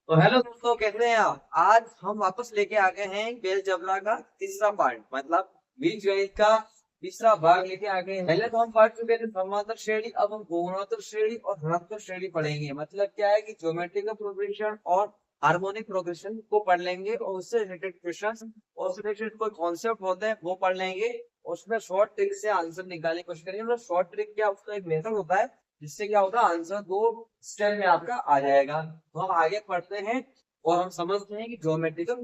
तो हेलो दोस्तों, कैसे हैं आप? आज हम वापस लेके आ गए हैं बेलजबरा का तीसरा पार्ट, मतलब बीजगणित का तीसरा भाग लेके आ गए हैं। पहले तो हम पढ़ चुके थे समांतर श्रेणी, अब हम गुणोत्तर श्रेणी और ऋणात्मक श्रेणी पढ़ेंगे। मतलब क्या है कि ज्योमेट्रिकल प्रोग्रेशन और हार्मोनिक प्रोग्रेशन को पढ़ लेंगे और उससे रिलेटेड क्वेश्चन और उससे रिलेटेड कोई कॉन्सेप्ट होते हैं वो पढ़ लेंगे। उसमें शॉर्ट ट्रिक से आंसर निकालने की कोशिश करेंगे। मतलब शॉर्ट ट्रिक क्या, उसका एक मेथड होता है जिससे क्या होगा, आंसर 2 स्टेप में आपका आ जाएगा। तो हम आगे पढ़ते हैं और हम समझते हैं कि ज्योमेट्रिकल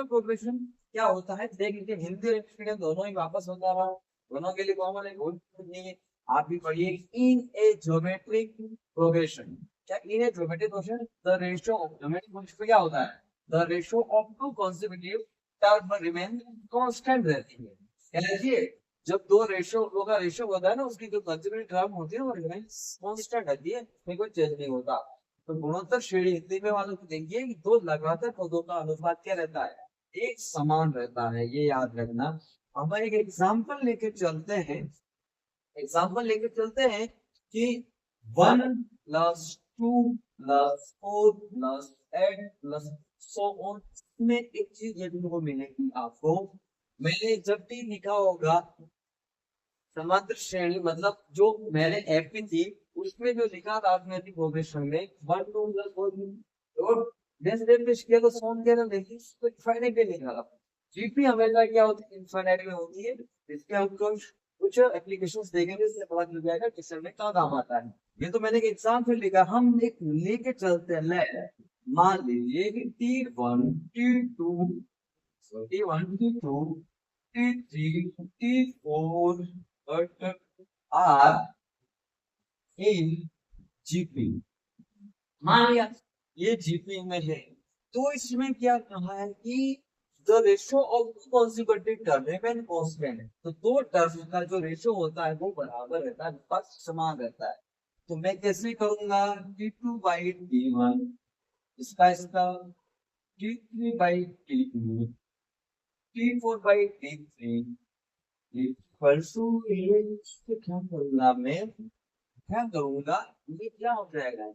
प्रोग्रेशन क्या होता है। देख लीजिए, हिंदी और इंग्लिश मीडियम दोनों ही वापस होता रहा, दोनों के लिए कॉमन है, कोई दिक्कत नहीं है। आप भी पढ़िए, इन ए ज्योमेट्रिक प्रोग्रेशन। क्या in a geometric progression the ratio of geometric progression क्या होता है? The ratio of two consecutive term remain constant रहती है। कह लीजिए, जब दो का रेशियो होता है ना, उसकी जो कंसेक्यूटिव टर्म होती है वो रिमेन्स कांस्टेंट रहती है, उसमें कोई चेंज नहीं होता। तो गुणोत्तर श्रेणी हिंदी में वालों को देखिए कि दो लगातार पदों का अनुपात क्या रहता है, एक समान रहता है, ये याद रखना। हम एक एग्जांपल लेके चलते हैं। एग्जांपल लेके चलते हैं कि 1 + 2 + 4 + 8 + सो ऑन में एक चीज देखने को मिलेगी आपको। मैंने जब भी लिखा होगा समांतर श्रेणी, मतलब जो मैंने एफ पी थी उसमें जो लिखा था अर्थमेटिक प्रोग्रेशन में 1 2 + 4 और जैसे जैसे किया तो सोन के ना देखिए तो इनफाइनाइट में लिखा था। जीपी हमेशा क्या होती है, इनफाइनाइट में होती है। इसके हम कुछ एप्लीकेशंस देखेंगे, इससे पता चल जाएगा किस में क्या काम आता है। ये तो मैंने एक एग्जाम्पल लिखा, हम एक लेके चलते हैं। ले मान लीजिए कि T1 T2 T1 T2 T3 T4 और आर इन जीपी। मान लिया ये जीपी में है, तो इसमें क्या कहा है कि the ratio of consecutive term remain constant है। तो दो टर्म का जो रेशियो होता है वो बराबर रहता है, पक्ष समान रहता है। तो मैं कैसे करूंगा, T2/T1 इसका T3/T2 T4/T3 इक्वल टू क्या करूंगा मैं, क्या करूंगा, ये क्या हो जाएगा,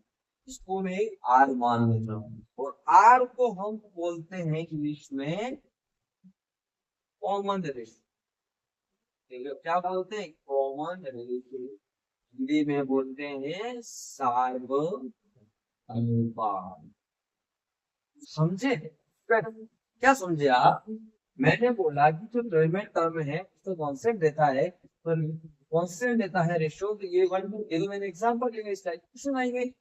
इसको मैं आर मान लेता हूँ और आर को हम बोलते हैं इंग्लिश में कॉमन रेशियो। क्या बोलते हैं, कॉमन रेशियो। हिंदी में बोलते हैं सार्वभौमिक अनुपात। समझे? क्या समझे आप? मैंने बोला कि जो पेमेंट टर्म है तो कांस्टेंट देता है, पर कांस्टेंट देता है रेशियो, तो ये तो मैंने एग्जांपल लिया, इस टाइप क्वेश्चन आएंगे।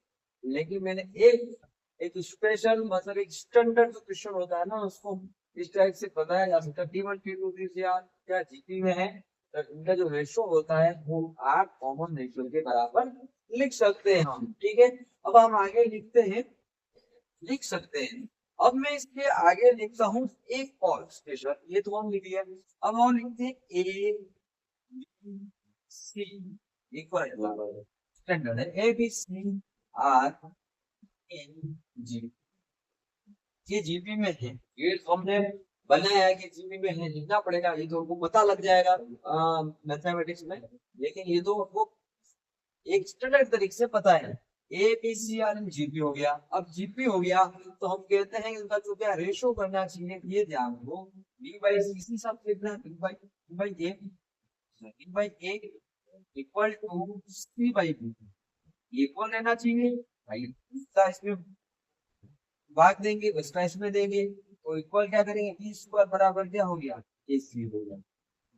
लेकिन मैंने एक एक स्पेशल, मतलब एक स्टैंडर्ड जो क्वेश्चन होता है ना, उसको इस टाइप से बताया जा सकता है। T1 T2 T3 क्या जीपी में है, तो इनका जो रेशियो होता है वो आर कॉमन रेशियो के बराबर लिख सकते हैं हम। ठीक है, अब हम आगे लिख सकते हैं। अब मैं इसके आगे लिखता हूँ एक और स्पेशल, ये तो हम लिख लिया। अब और लिखते हैं A B C, equal standard है A B C are in जी। ये जीपी में है, ये तो हमने बनाया है कि जीपी में है, लिखना पड़ेगा, ये तो हमको पता लग जाएगा मैथमेटिक्स में। लेकिन ये तो हमको एक स्टैंडर्ड तरीके से पता है। A B C are in GP हो गया। अब जीपी हो गया तो हम कहते हैं इनका जो क्या रेशो करना चाहिए, ये ध्यान दो। B/C सब लिखना है, B/A equal to C/B equal रहना चाहिए भाई। इसका इसमें भाग देंगे, उसका इसमें देंगे, तो इक्वल क्या करेंगे, बी स्क्वायर बराबर क्या हो गया, ए सी हो गया।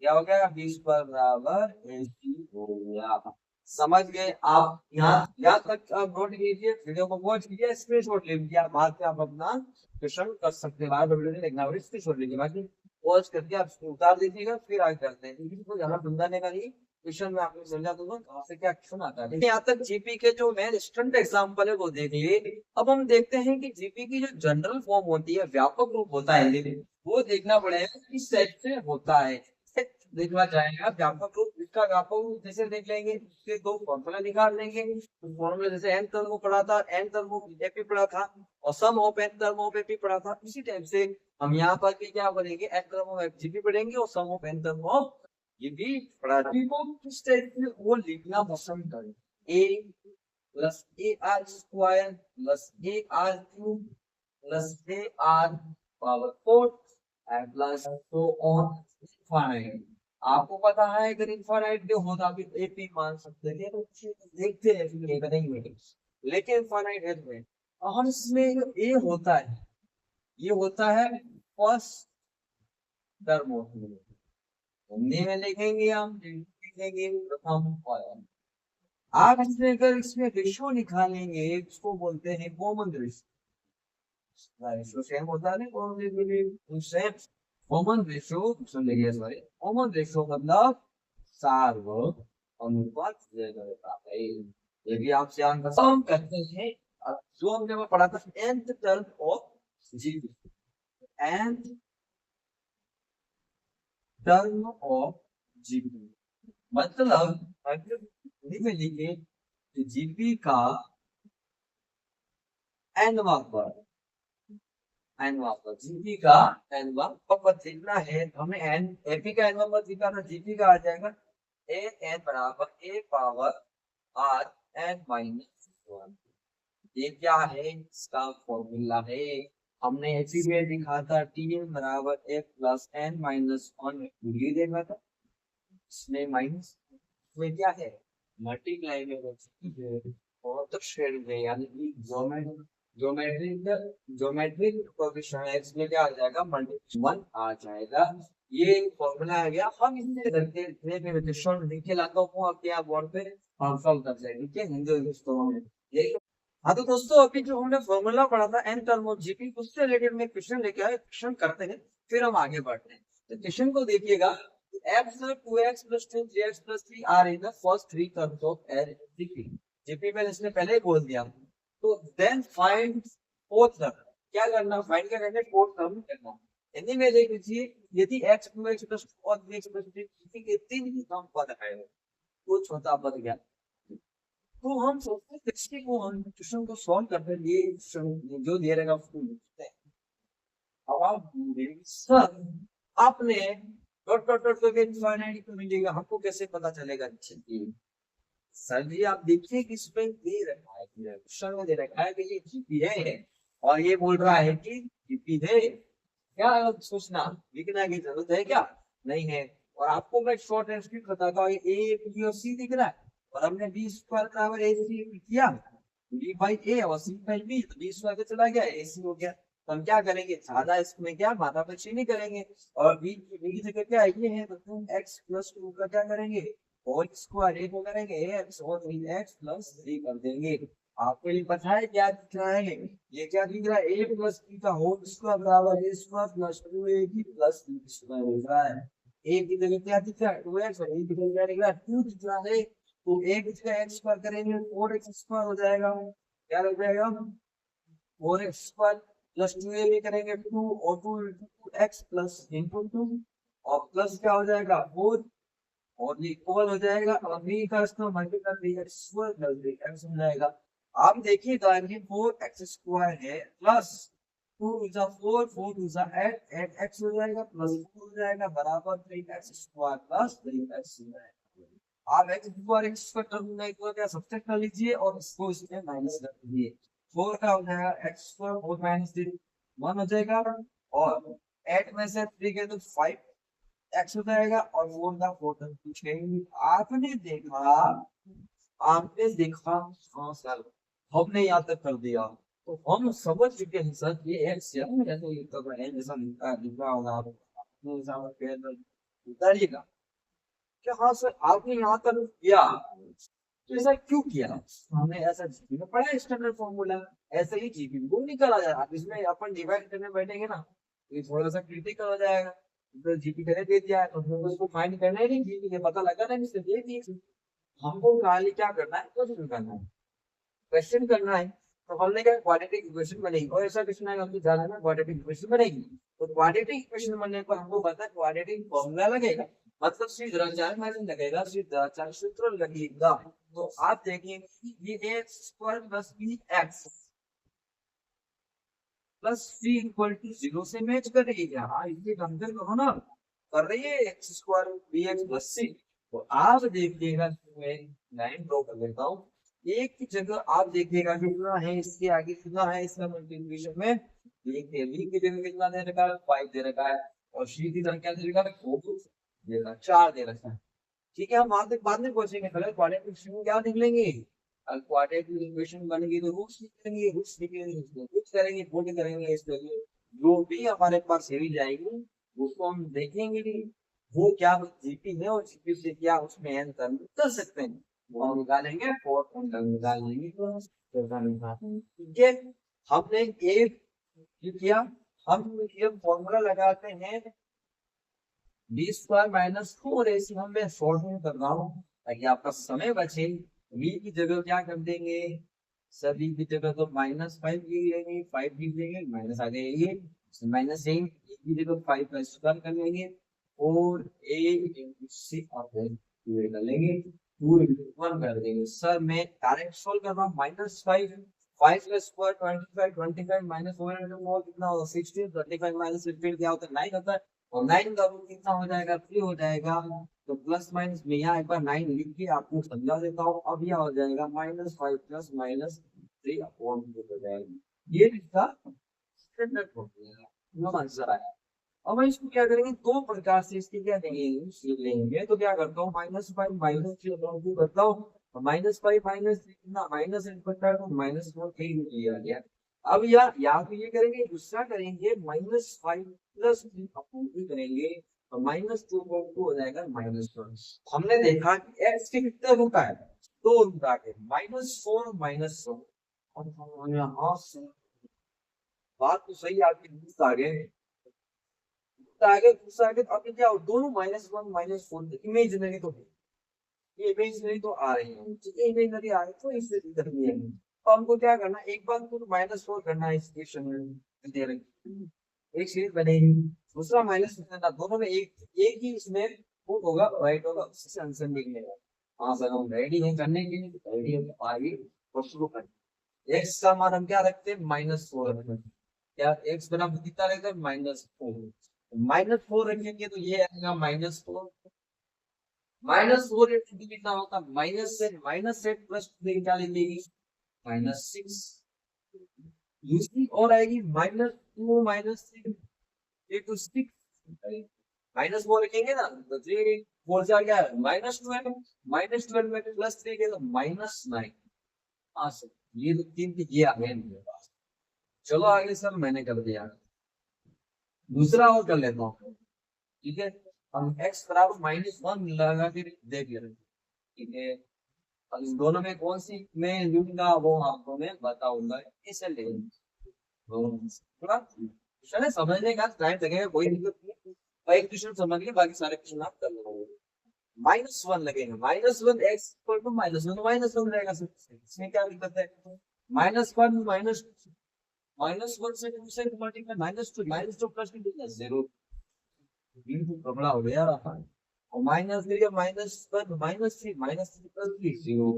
क्या हो गया, बी स्क्वायर बराबर ए सी हो गया। समझ गए आप? यहाँ तक आप नोट कीजिए, वीडियो को वॉच कीजिए, स्क्रीनशॉट ले लीजिए, आप बाद में आप अपना क्वेश्चन कर सकते हैं। बाद में वीडियो नहीं देखना, और स्क्रीनशॉट लीजिए, बाकी पॉज करके आप इसको उतार दीजिएगा, फिर आगे करते हैं, क्योंकि कोई ज्यादा समझाने का नहीं। क्वेश्चन में आपको समझा दूंगा कहाँ से क्या क्वेश्चन आता है। यहाँ तक जीपी के जो मेन स्टूडेंट एग्जाम्पल है वो देख लिए। अब हम देखते हैं कि जीपी की जो जनरल फॉर्म होती है, व्यापक रूप होता है, वो देखना पड़ेगा किस टाइप से होता है। देखना चाहेगा व्यापक रूप, इसका व्यापक रूप जैसे देख लेंगे, इसके दो फॉर्मूला निकाल लेंगे। तो फॉर्मूला जैसे एन टर्म पढ़ा था, एन टर्म एपी पढ़ा था, और sum of N term of AP पढ़ा था, इसी टाइप से हम यहाँ पर भी क्या करेंगे, एन टर्म ऑफ एफजीपी पढ़ेंगे और sum of N term of ये भी पढ़ा था। को किस टाइप से वो लिखना पसंद करें, A plus A R square plus A R cube plus A R power 4 and plus so on infinite. आपको पता है अगर इनफाइनाइट भी होता भी एपी मान सकते थे, तो देखते हैं फिर ये नहीं, लेकिन इनफाइनाइट है में और इसमें जो ए होता है ये होता है फर्स्ट टर्म हिंदी में लिखेंगे हम, लिखेंगे प्रथम पद। आप इसमें अगर इसमें रेशो निकालेंगे इसको बोलते हैं कॉमन रेशो। रेशो सेम होता है कॉमन कॉमन रेशो सुनिए, सॉरी कॉमन रेशो मतलब सार्वभौमिक अनुपात है। ये भी आपसे आंसर सम करते हैं। जो हमने पढ़ा था nth term of GP, nth term of GP मतलब अगर में लिखे जीपी का एनवा पद, एनवा पद जीपी का एनवा पद लिखना है हमें एन एपी का एनवा पद लिखना, जीपी का आ जाएगा ए एन बराबर ए पावर आर एन माइनस 1। ये क्या है, इसका फॉर्मूला है, हमने एपी में लिखा था टी एन बराबर ए प्लस एन माइनस 1 देखा था, इसमें माइनस में क्या है मल्टीप्लाई में और तो शेड में यानी कि ज्योमेट्रिक कोएफिशिएंट है, इसमें क्या आ जाएगा +1 आ जाएगा। ये फॉर्मूला आ गया। हम इससे करके डेरिवेशन नीचे लाता हूं आपके यहाँ बोर्ड पे हम सॉल्व कर जाएंगे, ठीक है हिंदी इंग्लिश दोनों में। यही हाँ तो दोस्तों अभी जो हमने फॉर्मूला पढ़ा था एन टर्म ऑफ जीपी उससे रिलेटेड में क्वेश्चन लेके आए, क्वेश्चन करते हैं फिर हम आगे बढ़ते हैं। तो क्वेश्चन को देखिएगा, x 2x + 2 3x + 3 are in the first three terms of GP। GP में इसने पहले ही बोल दिया, तो then find fourth term। क्या करना, फाइंड क्या करना, फोर्थ टर्म करना। हिंदी में देख लीजिए, यदि x 2x + 2 और 3x + 3 GP के तीन ही टर्म पद है तो छोटा पद गया। तो हम सोचते हैं इसके को हम क्वेश्चन को सॉल्व करने के लिए जो दे रहेगा उसको लिखते हैं। अब आप सर आपने डॉट डॉट डॉट करके इनफाइनाइट को मिलेगा, हमको कैसे पता चलेगा? सर जी आप देखिए कि इसमें दे रखा है, क्वेश्चन में दे रखा है कि ये जीपी है और ये बोल रहा है कि जीपी है। क्या सोचना लिखना की जरूरत है क्या? नहीं है। और आपको मैं शॉर्ट एंड स्वीट बताता हूँ, ए बी और सी दिख रहा है और हमने बी स्क्वायर बराबर ए सी किया, बी बाई ए और सी बाई बी, तो बी स्क्वायर चला गया, ए सी हो गया। तो हम क्या करेंगे, ज्यादा इसमें क्या माथा पच्ची नहीं करेंगे और बी की जगह क्या ये है तो x + 2 का क्या करेंगे होल स्क्वायर, ए को करेंगे x और 3x + 3 कर देंगे। आपको ये पता है क्या दिख रहा है, ये क्या दिख रहा है, a + b का होल स्क्वायर बराबर a square + 2ab + b square दिख रहा है। a की जगह क्या दिख रहा है 2x और b की जगह क्या दिख रहा है 2 दिख रहा है। तो a की जगह x स्क्वायर करेंगे 4x स्क्वायर हो जाएगा, क्या हो जाएगा 4x स्क्वायर + 2ab करेंगे 2 और 2 × x + 2 और प्लस क्या हो जाएगा 4 और ये इक्वल हो जाएगा और b का इसको मल्टीप्लाई कर x स्क्वायर + 3x हो जाएगा। आप देखिए तो ये 4x स्क्वायर है प्लस 2 × 4 4 × 8 8x हो जाएगा प्लस 4 हो जाएगा बराबर 3x स्क्वायर + 3x हो जाएगा। आप x स्क्वायर x का टर्म में को क्या सब्ट्रैक्ट कर लीजिए और इसको इसमें माइनस कर दीजिए। 4 का हो जाएगा x स्क्वायर 4 - 3 1 हो जाएगा और 8 में से 3 के तो 5 x हो जाएगा और 4 का 4 टर्म पूछेंगे। आपने देखा हाँ सर हमने यहाँ तक कर दिया तो हम समझ चुके हैं सर ये x जैसे लिखा हुआ है जैसा लिखा होगा आप उतारिएगा क्या? हाँ सर आपने यहाँ तक किया तो ऐसा क्यों किया? हमने ऐसा जीपी में पढ़ा स्टैंडर्ड फॉर्मूला, ऐसे ही जीपी को निकाला जाए। अब इसमें अपन डिवाइड करने बैठेंगे ना तो ये थोड़ा सा क्रिटिकल हो जाएगा। तो जीपी पहले दे दिया है तो उसको फाइंड करना ही नहीं, जीपी के पता लगा नहीं इससे दे दिए। हमको खाली क्या करना है, क्वेश्चन करना है, क्वेश्चन करना है। तो हमने क्या क्वाड्रेटिक इक्वेशन बनेगी और ऐसा क्वेश्चन आएगा हमको जाना है ना क्वाड्रेटिक इक्वेशन बनेगी। तो क्वाड्रेटिक इक्वेशन बनने पर हमको पता है क्वाड्रेटिक फॉर्मूला लगेगा, मतलब सीधा लगेगा, सीधा सूत्र लगेगा। तो आप देखिए ये x स्क्वायर + bx + c = 0 से मैच कर रही है। हाँ इसके कंपेयर करो ना, कर रही है x स्क्वायर bx + c। तो आप देखिएगा मैं लाइन ड्रॉ कर लेता हूँ, एक की जगह आप देखिएगा कितना है, इसके आगे कितना है, इसका मल्टीप्लिकेशन में देखते हैं। बी की जगह कितना दे रखा है, 5 दे रखा है, और सी की जगह क्या दे रखा है, 4 दे रखा है, 4 दे रखा है। ठीक है, हम वहां तक बाद में पहुंचेंगे, पहले क्वाड्रेटिक इक्वेशन क्या निकलेंगे। क्वाड्रेटिक इक्वेशन बनेगी तो रूट्स निकलेंगे, रूट्स निकलेंगे कुछ करेंगे, पुट करेंगे, इस तरह जो भी हमारे पास सीरीज आएगी उसको हम देखेंगे कि वो क्या जीपी है, और जीपी से क्या उसमें आंसर कर सकते हैं, वो हम निकालेंगे, फोर निकाल लेंगे तो ठीक है। हमने एक किया, हम ये फॉर्मूला लगाते हैं बी स्क्वायर माइनस 4 ऐसे हम मैं शॉर्ट में कर रहा हूँ ताकि आपका समय बचे। बी की जगह क्या कर देंगे सर, बी की जगह तो -5 लिख लेंगे, 5 लिख लेंगे, माइनस आ जाएंगे, माइनस ए की जगह 5 का स्क्वायर कर लेंगे, और ए सी कर लेंगे, 2 into 1 कर देंगे। सर मैं डायरेक्ट सोल्व कर रहा हूँ, -5 5 का स्क्वायर 25, 25 माइनस 4 into 4 कितना होगा 16, 25 माइनस 15 क्या होता है 9 होता है, और 9 का रूट कितना हो जाएगा 3 हो जाएगा। तो प्लस माइनस में यहाँ एक बार 9 लिख के आपको समझा देता हूँ। अब यह हो जाएगा -5 प्लस -3 अपॉन 2 हो जाएगा। ये इसका स्टैंडर्ड फॉर्मूला आंसर आया। अब हम इसको क्या करेंगे, दो प्रकार से इसकी क्या देंगे लेंगे। तो क्या करता हूँ -5 -3 करता हूँ, -5 -3 कितना माइनस करता है तो -4 लिया गया। अब या तो ये करेंगे, दूसरा करेंगे -5 प्लस 3 अपॉन 2 करेंगे, तो -2 हो जाएगा -1। हमने देखा कि x के कितने रूट आए, दो रूट आ गए, -4 -1। और यहाँ से बात तो सही आपकी दूसरा आगे आगे दूसरा आगे, अब क्या हो दोनों -1 -4 इमेजिनरी तो ये इमेजिनरी तो आ रही है, ठीक है, इमेजिनरी आ रही तो इससे दिक्कत नहीं है। तो हमको क्या करना, एक बार तो -4 करना है इस इक्वेशन में दे रही, एक सीरीज बनेगी, दूसरा माइनस करना, दोनों में एक ही इसमें वो होगा राइट होगा, उससे आंसर निकलेगा। हाँ सर हम रेडी हैं करने के लिए, रेडी है आगे और शुरू करें। एक्स का मान हम क्या रखते हैं -4, क्या एक्स बराबर कितना रहेगा -4, -4 रखेंगे तो ये आएगा -4, -4 इंटू कितना होता है माइनस से प्लस क्या लेंगे -6, दूसरी और आएगी -2 -3 इंटू 6, -4 रखेंगे ना तो 3 4 जा क्या है -12, -12 में +3 के तो -9। हाँ सर ये तो तीन ये आ गए मेरे पास। चलो आगे सर मैंने कर दिया, दूसरा और कर लेता हूँ, ठीक है। हम x बराबर -1 लगा के देख ले रहे हैं, ठीक है। अब इन दोनों में कौन सी मैं लूंगा वो आपको मैं बताऊंगा, इसे ले थोड़ा क्वेश्चन है समझने का टाइम लगेगा, कोई दिक्कत नहीं, एक क्वेश्चन समझ के बाकी सारे क्वेश्चन आप कर लोगे। -1 लगेगा, -1 x इक्वल टू -1 रहेगा सर, इसमें क्या दिक्कत है, -1 -1 से 2 से मल्टीप्लाई -2 प्लस 2 0 कपड़ा हो गया, और -3 -1 -3 प्लस 3 0।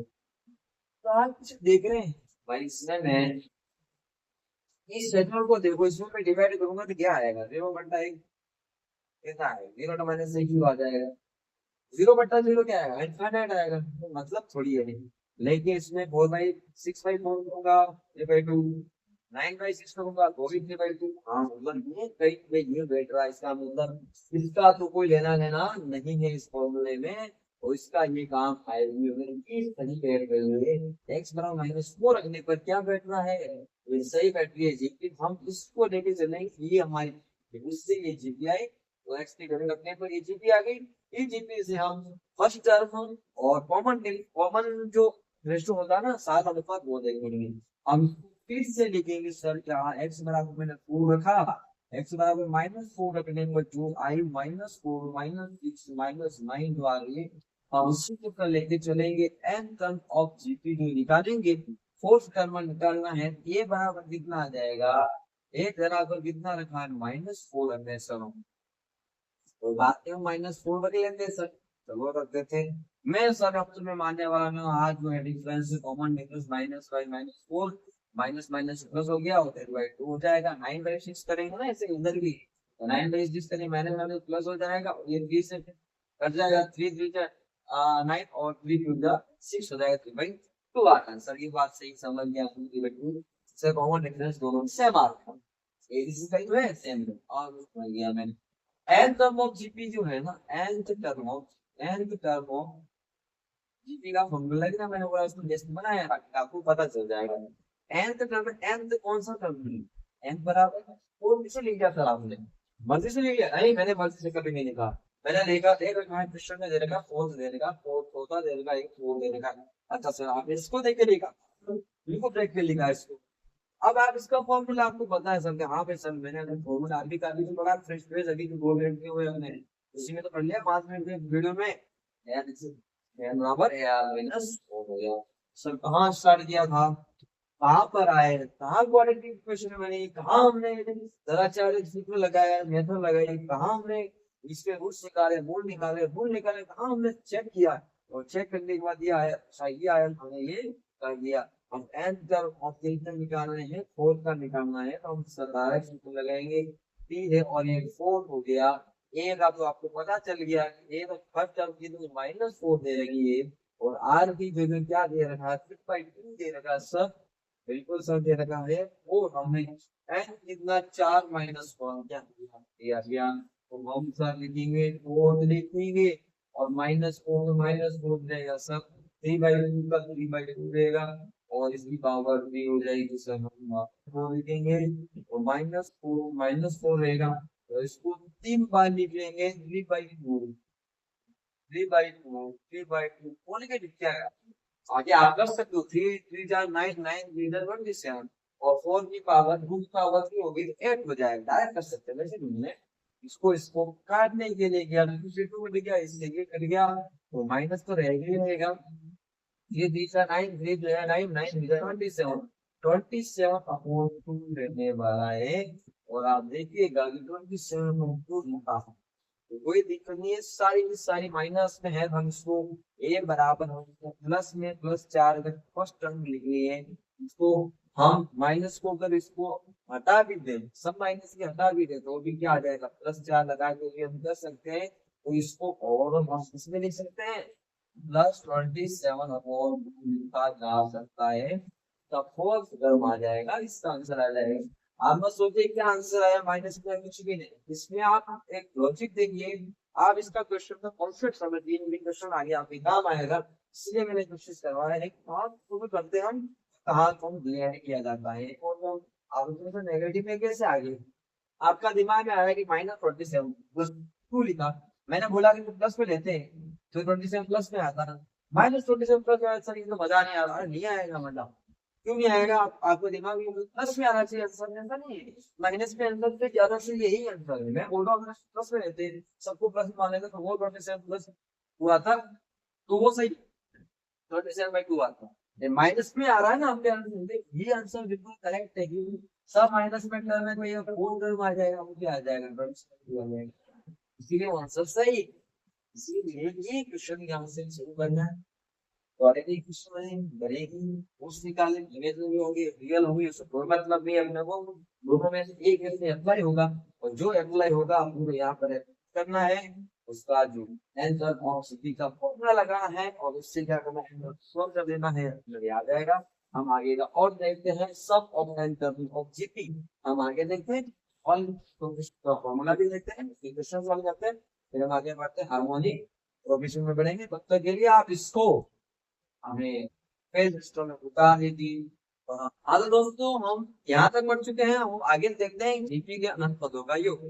तो आप कुछ देख रहे हैं भाई, इसमें मैं इस सेगमेंट को देखो, इसमें मैं डिवाइड करूंगा तो क्या आएगा 0/1 कितना है 0 आ जाएगा, 0/0 क्या आएगा इनफाइनाइट आएगा, तो मतलब थोड़ी है। लेकिन इसमें 4/6 करूंगा 3/2, 9/6 करूंगा 2/3/2। हाँ मतलब ये कहीं पे ये बैठ रहा है, इसका मतलब इसका तो कोई लेना देना नहीं है इस फॉर्मूले में, और इसका ये काम आएगी सही बैठ रहे हुए x बराबर -4 रखने पर क्या बैठ रहा है, ये सही बैठ रही है जीपी। हम इसको लेके चलेंगे, ये हमारी उससे ये जीपी आई, तो x की वैल्यू रखने पर ये जीपी आ गई। ये जीपी से हम फर्स्ट टर्म और कॉमन जो रेशियो होता है ना 7 अनुपात वो देखेंगे। हम फिर से लिखेंगे सर क्या x बराबर मैंने 4 रखा, x बराबर -4 रखने पर जो आई -4 -6 -9 जो आ रही है, हम उसी को कर लेके चलेंगे n टर्म ऑफ जीपी जो निकालेंगे, फोर्थ टर्म निकालना है, ये बराबर कितना आ जाएगा, एक बराबर कितना रखा है -4 रखने सर, तो बात में -4 रख लेते सर, चलो रख देते। मैं सर अब तुम्हें मानने वाला हूँ आज जो है difference common difference -5 -4 minus minus plus हो गया, और 2 हो जाएगा, 9/6 करेंगे ना ऐसे इधर भी, तो 9/6 करेंगे माइनस प्लस हो जाएगा, ये 3 से कट जाएगा, 3 3 9 और 3 3 6 हो जाएगा 3/6। टू आता आंसर। ये बात सही समझ गया आपकी बेटी। इससे कॉमन डिफरेंस दोनों सेम आता है, ए बी सी का जो है सेम है। और समझ गया मैंने। एन टर्म ऑफ जीपी जो है ना, एन टर्म ऑफ जीपी का फॉर्मूला है ना, मैंने बोला उसको लिस्ट बनाया ताकि आपको पता चल जाएगा। एन का टर्म, एन तो कौन सा टर्म है, एन बराबर फोर से लिख दिया था आपने, मर्जी से लिख लिया नहीं, मैंने मर्जी से कभी नहीं लिखा। मैंने देखा एक क्वेश्चन में दे रखा फोर्थ दे रखा, फोर्थ होता दे रखा, एक फोर दे रखा। अच्छा सर आपने इसको देख के लिखा, बिल्कुल देख के लिखा इसको। अब आप इसका फॉर्मूला आपको पता है सर, हाँ भाई सर मैंने फॉर्मूला अभी का अभी तो पढ़ा फ्रेश फ्रेश, अभी तो 2 मिनट के हुए हमने, उसी में तो पढ़ लिया 5 मिनट के वीडियो में। n बराबर ar माइनस हो गया। सर कहाँ स्टार्ट किया था, कहाँ पर आए, कहाँ क्वाड्रेटिक इक्वेशन बनी, कहाँ हमने सदाचार्य सूत्र लगाया, मेथड लगाई, कहाँ हमने इसके रूट्स निकाले, मूल निकाले, कहाँ हमने चेक किया, और चेक करने के बाद ये आया, अच्छा ये आया, हमने ये कर दिया। हम n टर्म ऑफ फंक्शन निकालना है, 4 का निकालना है, तो हम डायरेक्ट सूत्र लगाएंगे। t है और ये 4 हो गया। ए का तो आपको पता चल गया, ए तो फर्स्ट टर्म की तो -4 दे रही है, और आर की जगह क्या दे रखा है, 6/2 दे रखा है सर, बिल्कुल सर दे रखा है। और हमने एन कितना 4 - 1 क्या दिया गया, तो हम सर लिखेंगे 4 लिखेंगे, और -4 रहेगा सर, 3/2 का 3/2 रहेगा, और इसकी पावर 3 हो जाएगी सर, हम 4 लिखेंगे, और -4 रहेगा, तो इसको 3 बार लिख लेंगे, 3/2 बोल के लिख क्या है। आगे आप कर सकते हो, 3 3 4 9 9 3 27, और 4 की पावर 2 की पावर 3 होगी तो 8 हो जाएगा, डायरेक्ट कर सकते हैं। वैसे हमने इसको काटने के लिए किया, 2 मिल गया, इसलिए ये कट गया, तो माइनस तो रहेगा ही रहेगा। ये तीसरा 9 3 जो है 9 9 27, 27/2 रहने वाला है। और आप देखिएगा कि 27/2 लिखा है, तो कोई दिक्कत नहीं है, सारी की सारी माइनस में है, हम इसको ए बराबर हम प्लस में +4 अगर फर्स्ट टर्म लिखनी है, इसको हम माइनस को अगर इसको हटा भी दे, सब माइनस की हटा भी दे, तो भी क्या आ जाएगा, +4 लगा के भी हम कर सकते हैं। तो इसको और हम इसमें लिख सकते हैं, +27/2 लिखा जा सकता है, तब फोर्थ टर्म आ जाएगा, इसका आंसर आ जाएगा। आप मत सोचिए क्या आंसर आया, माइनस में कुछ भी नहीं, इसमें आप एक लॉजिक देखिए, आप इसका क्वेश्चन का कॉन्सेप्ट समझिए, क्वेश्चन आगे आपके काम आएगा, इसलिए मैंने कोशिश करवाया है कि आप को करते हम कहाँ कौन किया जाता है, और आप तो नेगेटिव में कैसे आगे आपका दिमाग में आया कि -47 लिखा, मैंने बोला कि प्लस में लेते हैं तो 27 प्लस में आता है, -27 प्लस में आंसर, ये तो मजा नहीं आ रहा, नहीं आएगा मतलब, क्यों नहीं आएगा, आपको दिमाग में प्लस में आना चाहिए आंसर, में नहीं है माइनस में आंसर से ज्यादा से यही आंसर है। मैं बोल रहा हूँ प्लस में लेते हैं, सबको प्लस में मानेगा, तो वो 27 प्लस हुआ था, तो वो सही 27/2 आता है। माइनस में आ रहा है ना आपके आंसर, ये आंसर बिल्कुल करेक्ट है, क्योंकि सब माइनस में टर्म है, तो ये फोर टर्म आ जाएगा, वो क्या आ जाएगा, 27/2 आ जाएगा, इसीलिए वो आंसर सही। इसीलिए ये क्वेश्चन यहाँ से शुरू करना है, क्वाड्रेटिक इक्वेशन बनेगी, उस निकाले, इमेजिनरी होगी, रियल होगी, उससे कोई मतलब नहीं अपने को, दोनों में से एक इसमें अप्लाई होगा, और जो अप्लाई होगा हमको यहाँ पर करना है, उसका जो आंसर ऑफ सिटी का फॉर्मूला लगाना है, और उससे क्या करना है, सॉल्व कर देना है, आ जाएगा। हम आगे का और देखते हैं, सब ऑफ एंटर ऑफ जीपी, हम आगे देखते हैं, और तो इसका फॉर्मूला भी देखते हैं, इक्वेशन सॉल्व करते हैं, फिर हम आगे बढ़ते हैं हार्मोनिक प्रोग्रेशन में बढ़ेंगे। तब तक के लिए आप इसको हमें फेज सिस्टम में उतार दी थी। हाँ तो दोस्तों हम यहाँ तक बढ़ चुके हैं, हम आगे देखते हैं जीपी के अनंत पदों का योग।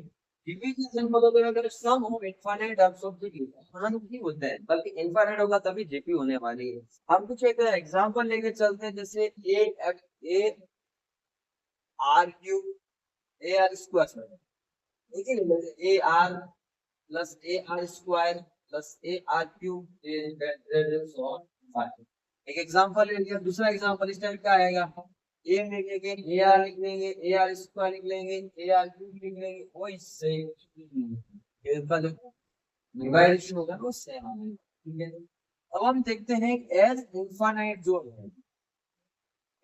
जीपी के अनंत पदों का अगर सम हो इनफाइनाइट टर्म्स ऑफ जीपी, अनंत नहीं होता है, बल्कि इनफाइनाइट होगा तभी जीपी होने वाली है। हम कुछ एक एग्जांपल लेके चलते हैं, जैसे ए आर क्यूब ए आर स्क्वायर, ठीक है, A R plus A R square plus A R cube एक एग्जांपल ले लिया। दूसरा एग्जांपल इस टाइप का आएगा, ए लिख लेंगे, ए आर लिख लेंगे, ए आर स्क्वायर लिख लेंगे, ए आर क्यूब लिख लेंगे, वो इससे इसका जो डिवाइडेशन होगा वो सेम, ठीक है। अब हम देखते हैं एज इनफाइनाइट जो है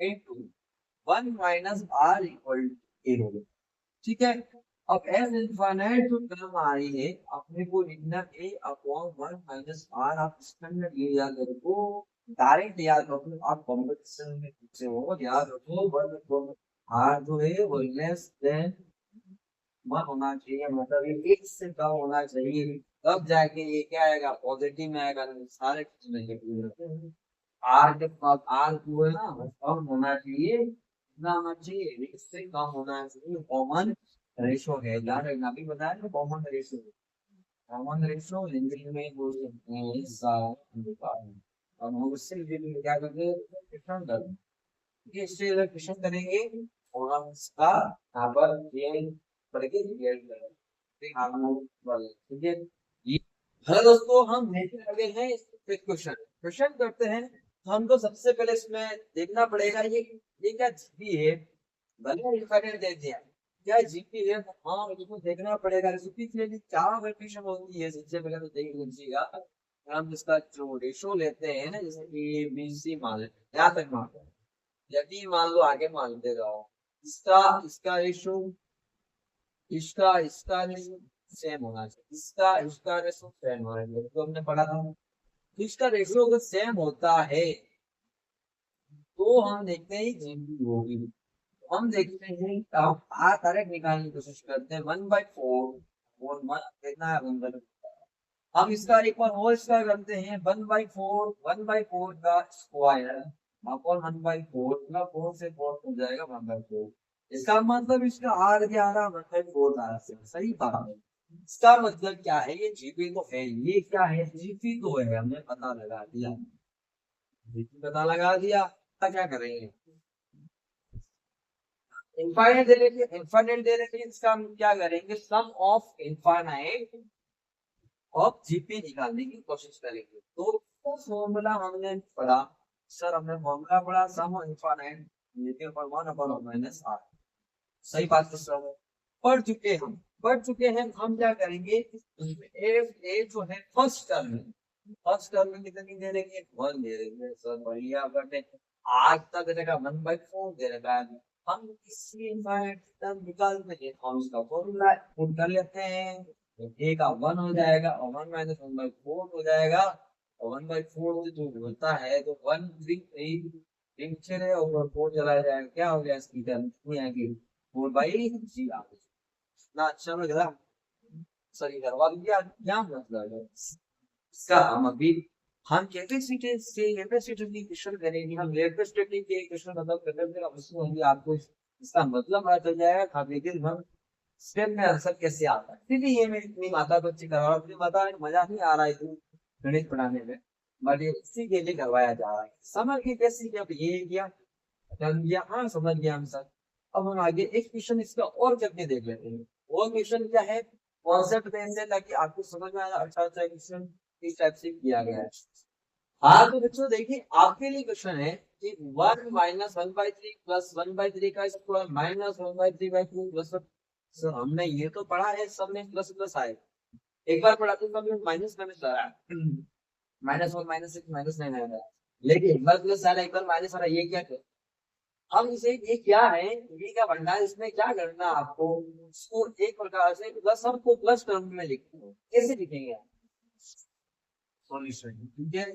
into 1 minus R equal to, ठीक है। अब एज इनफाइनाइट जो टर्म आ रही है, अपने को लिखना a/1 माइनस आर, आप स्टैंडर्ड ये याद रखो, डायरेक्ट याद रखो, आप कॉम्पिटिशन में पीछे हो, याद रखो आर जो है वो लेस देन वन होना चाहिए, मतलब ये एक से कम होना चाहिए, तब जाके ये क्या आएगा, पॉजिटिव में आएगा, नहीं सारे नेगेटिव। आर के पास आर जो है ना वो कम होना चाहिए, कितना होना चाहिए, इससे कम होना चाहिए, कॉमन रेशो है, याद रखना, अभी बताया ना common ratio, common ratio Hindi में बोल सकते हैं अनुपात। और हम उससे रिलेटेड क्या करेंगे, क्वेश्चन करेंगे, इससे क्वेश्चन करेंगे और हम इसका यहाँ पर ये करके क्लियर करेंगे, ठीक है, ठीक है। ये हेलो दोस्तों, हम देखने लगे हैं इस क्वेश्चन, क्वेश्चन करते हैं, तो हमको सबसे पहले इसमें देखना पड़ेगा ये क्या जीपी है, भले इंफाइनाइट दे दिया, क्या जीपी है, हाँ इसको देखना पड़ेगा, जीपी के लिए क्या कंडीशन होती है, सबसे पहले तो देख लीजिएगा, हम इसका जो रेशो लेते हैं ना, जैसे कि बीसी मान लेते हैं, यहाँ तक मान लेते हैं, यदि मान लो आगे मानते जाओ, इसका इसका रेशो, इसका इसका रेशो सेम होना चाहिए, इसका रेशो सेम होना चाहिए, तो हमने पढ़ा था, तो इसका रेशो अगर सेम होता है तो हम देखते हैं जीपी होगी, हम देखते हैं अब आर डायरेक्ट निकालने की कोशिश करते हैं, 1/4 और वन कितना है, 1/4, हम इसका एक बार और स्क्वायर करते हैं, 1/4 का स्क्वायर अपॉन 1/4 का 4 से 4 हो जाएगा 1/4, इसका मतलब इसका आर क्या आ रहा है, 1/4 आ रहा है, सही बात है। इसका मतलब क्या है, ये जीपी तो है, ये क्या है, जीपी तो है, हमने पता लगा दिया, जीपी पता लगा दिया, अब क्या करेंगे, इनफाइनाइट दे रखिए, इनफाइनाइट दे रखिए, इसका हम क्या करेंगे, सम ऑफ इनफाइनाइट ऑफ जीपी निकालने की कोशिश करेंगे, तो फॉर्मूला हमने पढ़ा, सर हमने फॉर्मूला पढ़ा, सम ऑफ इनफाइनाइट नेगेटिव पर 1 अपॉन माइनस आर, सही बात तो सर पढ़ चुके हैं, हम क्या करेंगे, ए जो है फर्स्ट टर्म में कितनी दे देंगे, 1 दे देंगे, सर बढ़िया करते, आज तक देगा 1/4 दे रखा है, हम इसी इनफाइनाइट टर्म निकालते हैं, हम इसका फॉर्मूला पुट कर लेते हैं, तो ए का 1 हो जाएगा और 1 माइनस 1/4 हो जाएगा, और 1/4 से जो होता है तो 1 3 3 3 है और 4 चला जाएगा, क्या हो गया इसकी टर्म कितनी आएगी, 4/3 आ गई, ना अच्छा लग रहा, सही करवा दिया, क्या मतलब है इसका, हम अभी हम कैपेसिटी से कैपेसिटी की क्वेश्चन करेंगे, हम कैपेसिटी के क्वेश्चन मतलब करते हैं, उसमें होंगे, आपको इसका मतलब पता चल जाएगा, खाली लेकिन हम स्टेप में आंसर कैसे आता है, इसलिए ये मैं इतनी माता बच्ची करवा रहा हूँ, मुझे पता है मजा नहीं आ रहा है इतनी गणित पढ़ाने में, बट ये इसी के लिए करवाया जा रहा है, समझ के कैसे क्या ये किया, कर दिया, हाँ समझ गया आंसर। अब हम आगे एक क्वेश्चन इसका और करके देख लेते हैं, वो क्वेश्चन क्या है, कॉन्सेप्ट बेस है, ताकि आपको समझ में आए, अच्छा अच्छा क्वेश्चन इस टाइप से किया गया है। हाँ तो बच्चों देखिए, आपके लिए क्वेश्चन है कि 1 माइनस 1/3 प्लस 1/3 का स्क्वायर माइनस 1/3/2 प्लस, सर हमने ये तो पढ़ा है, सब में प्लस प्लस आए, एक बार पढ़ा तो सब में माइनस माइनस आ रहा है, -1 -6 -9 आ रहा है, लेकिन एक बार प्लस आ रहा है, एक बार माइनस आ रहा है, ये क्या है, हम इसे ये क्या है, ये क्या बनना है, इसमें क्या करना है आपको, इसको एक प्रकार से प्लस, हमको प्लस टर्म में लिखते हैं, कैसे लिखेंगे आप, सॉल्यूशन, ठीक है,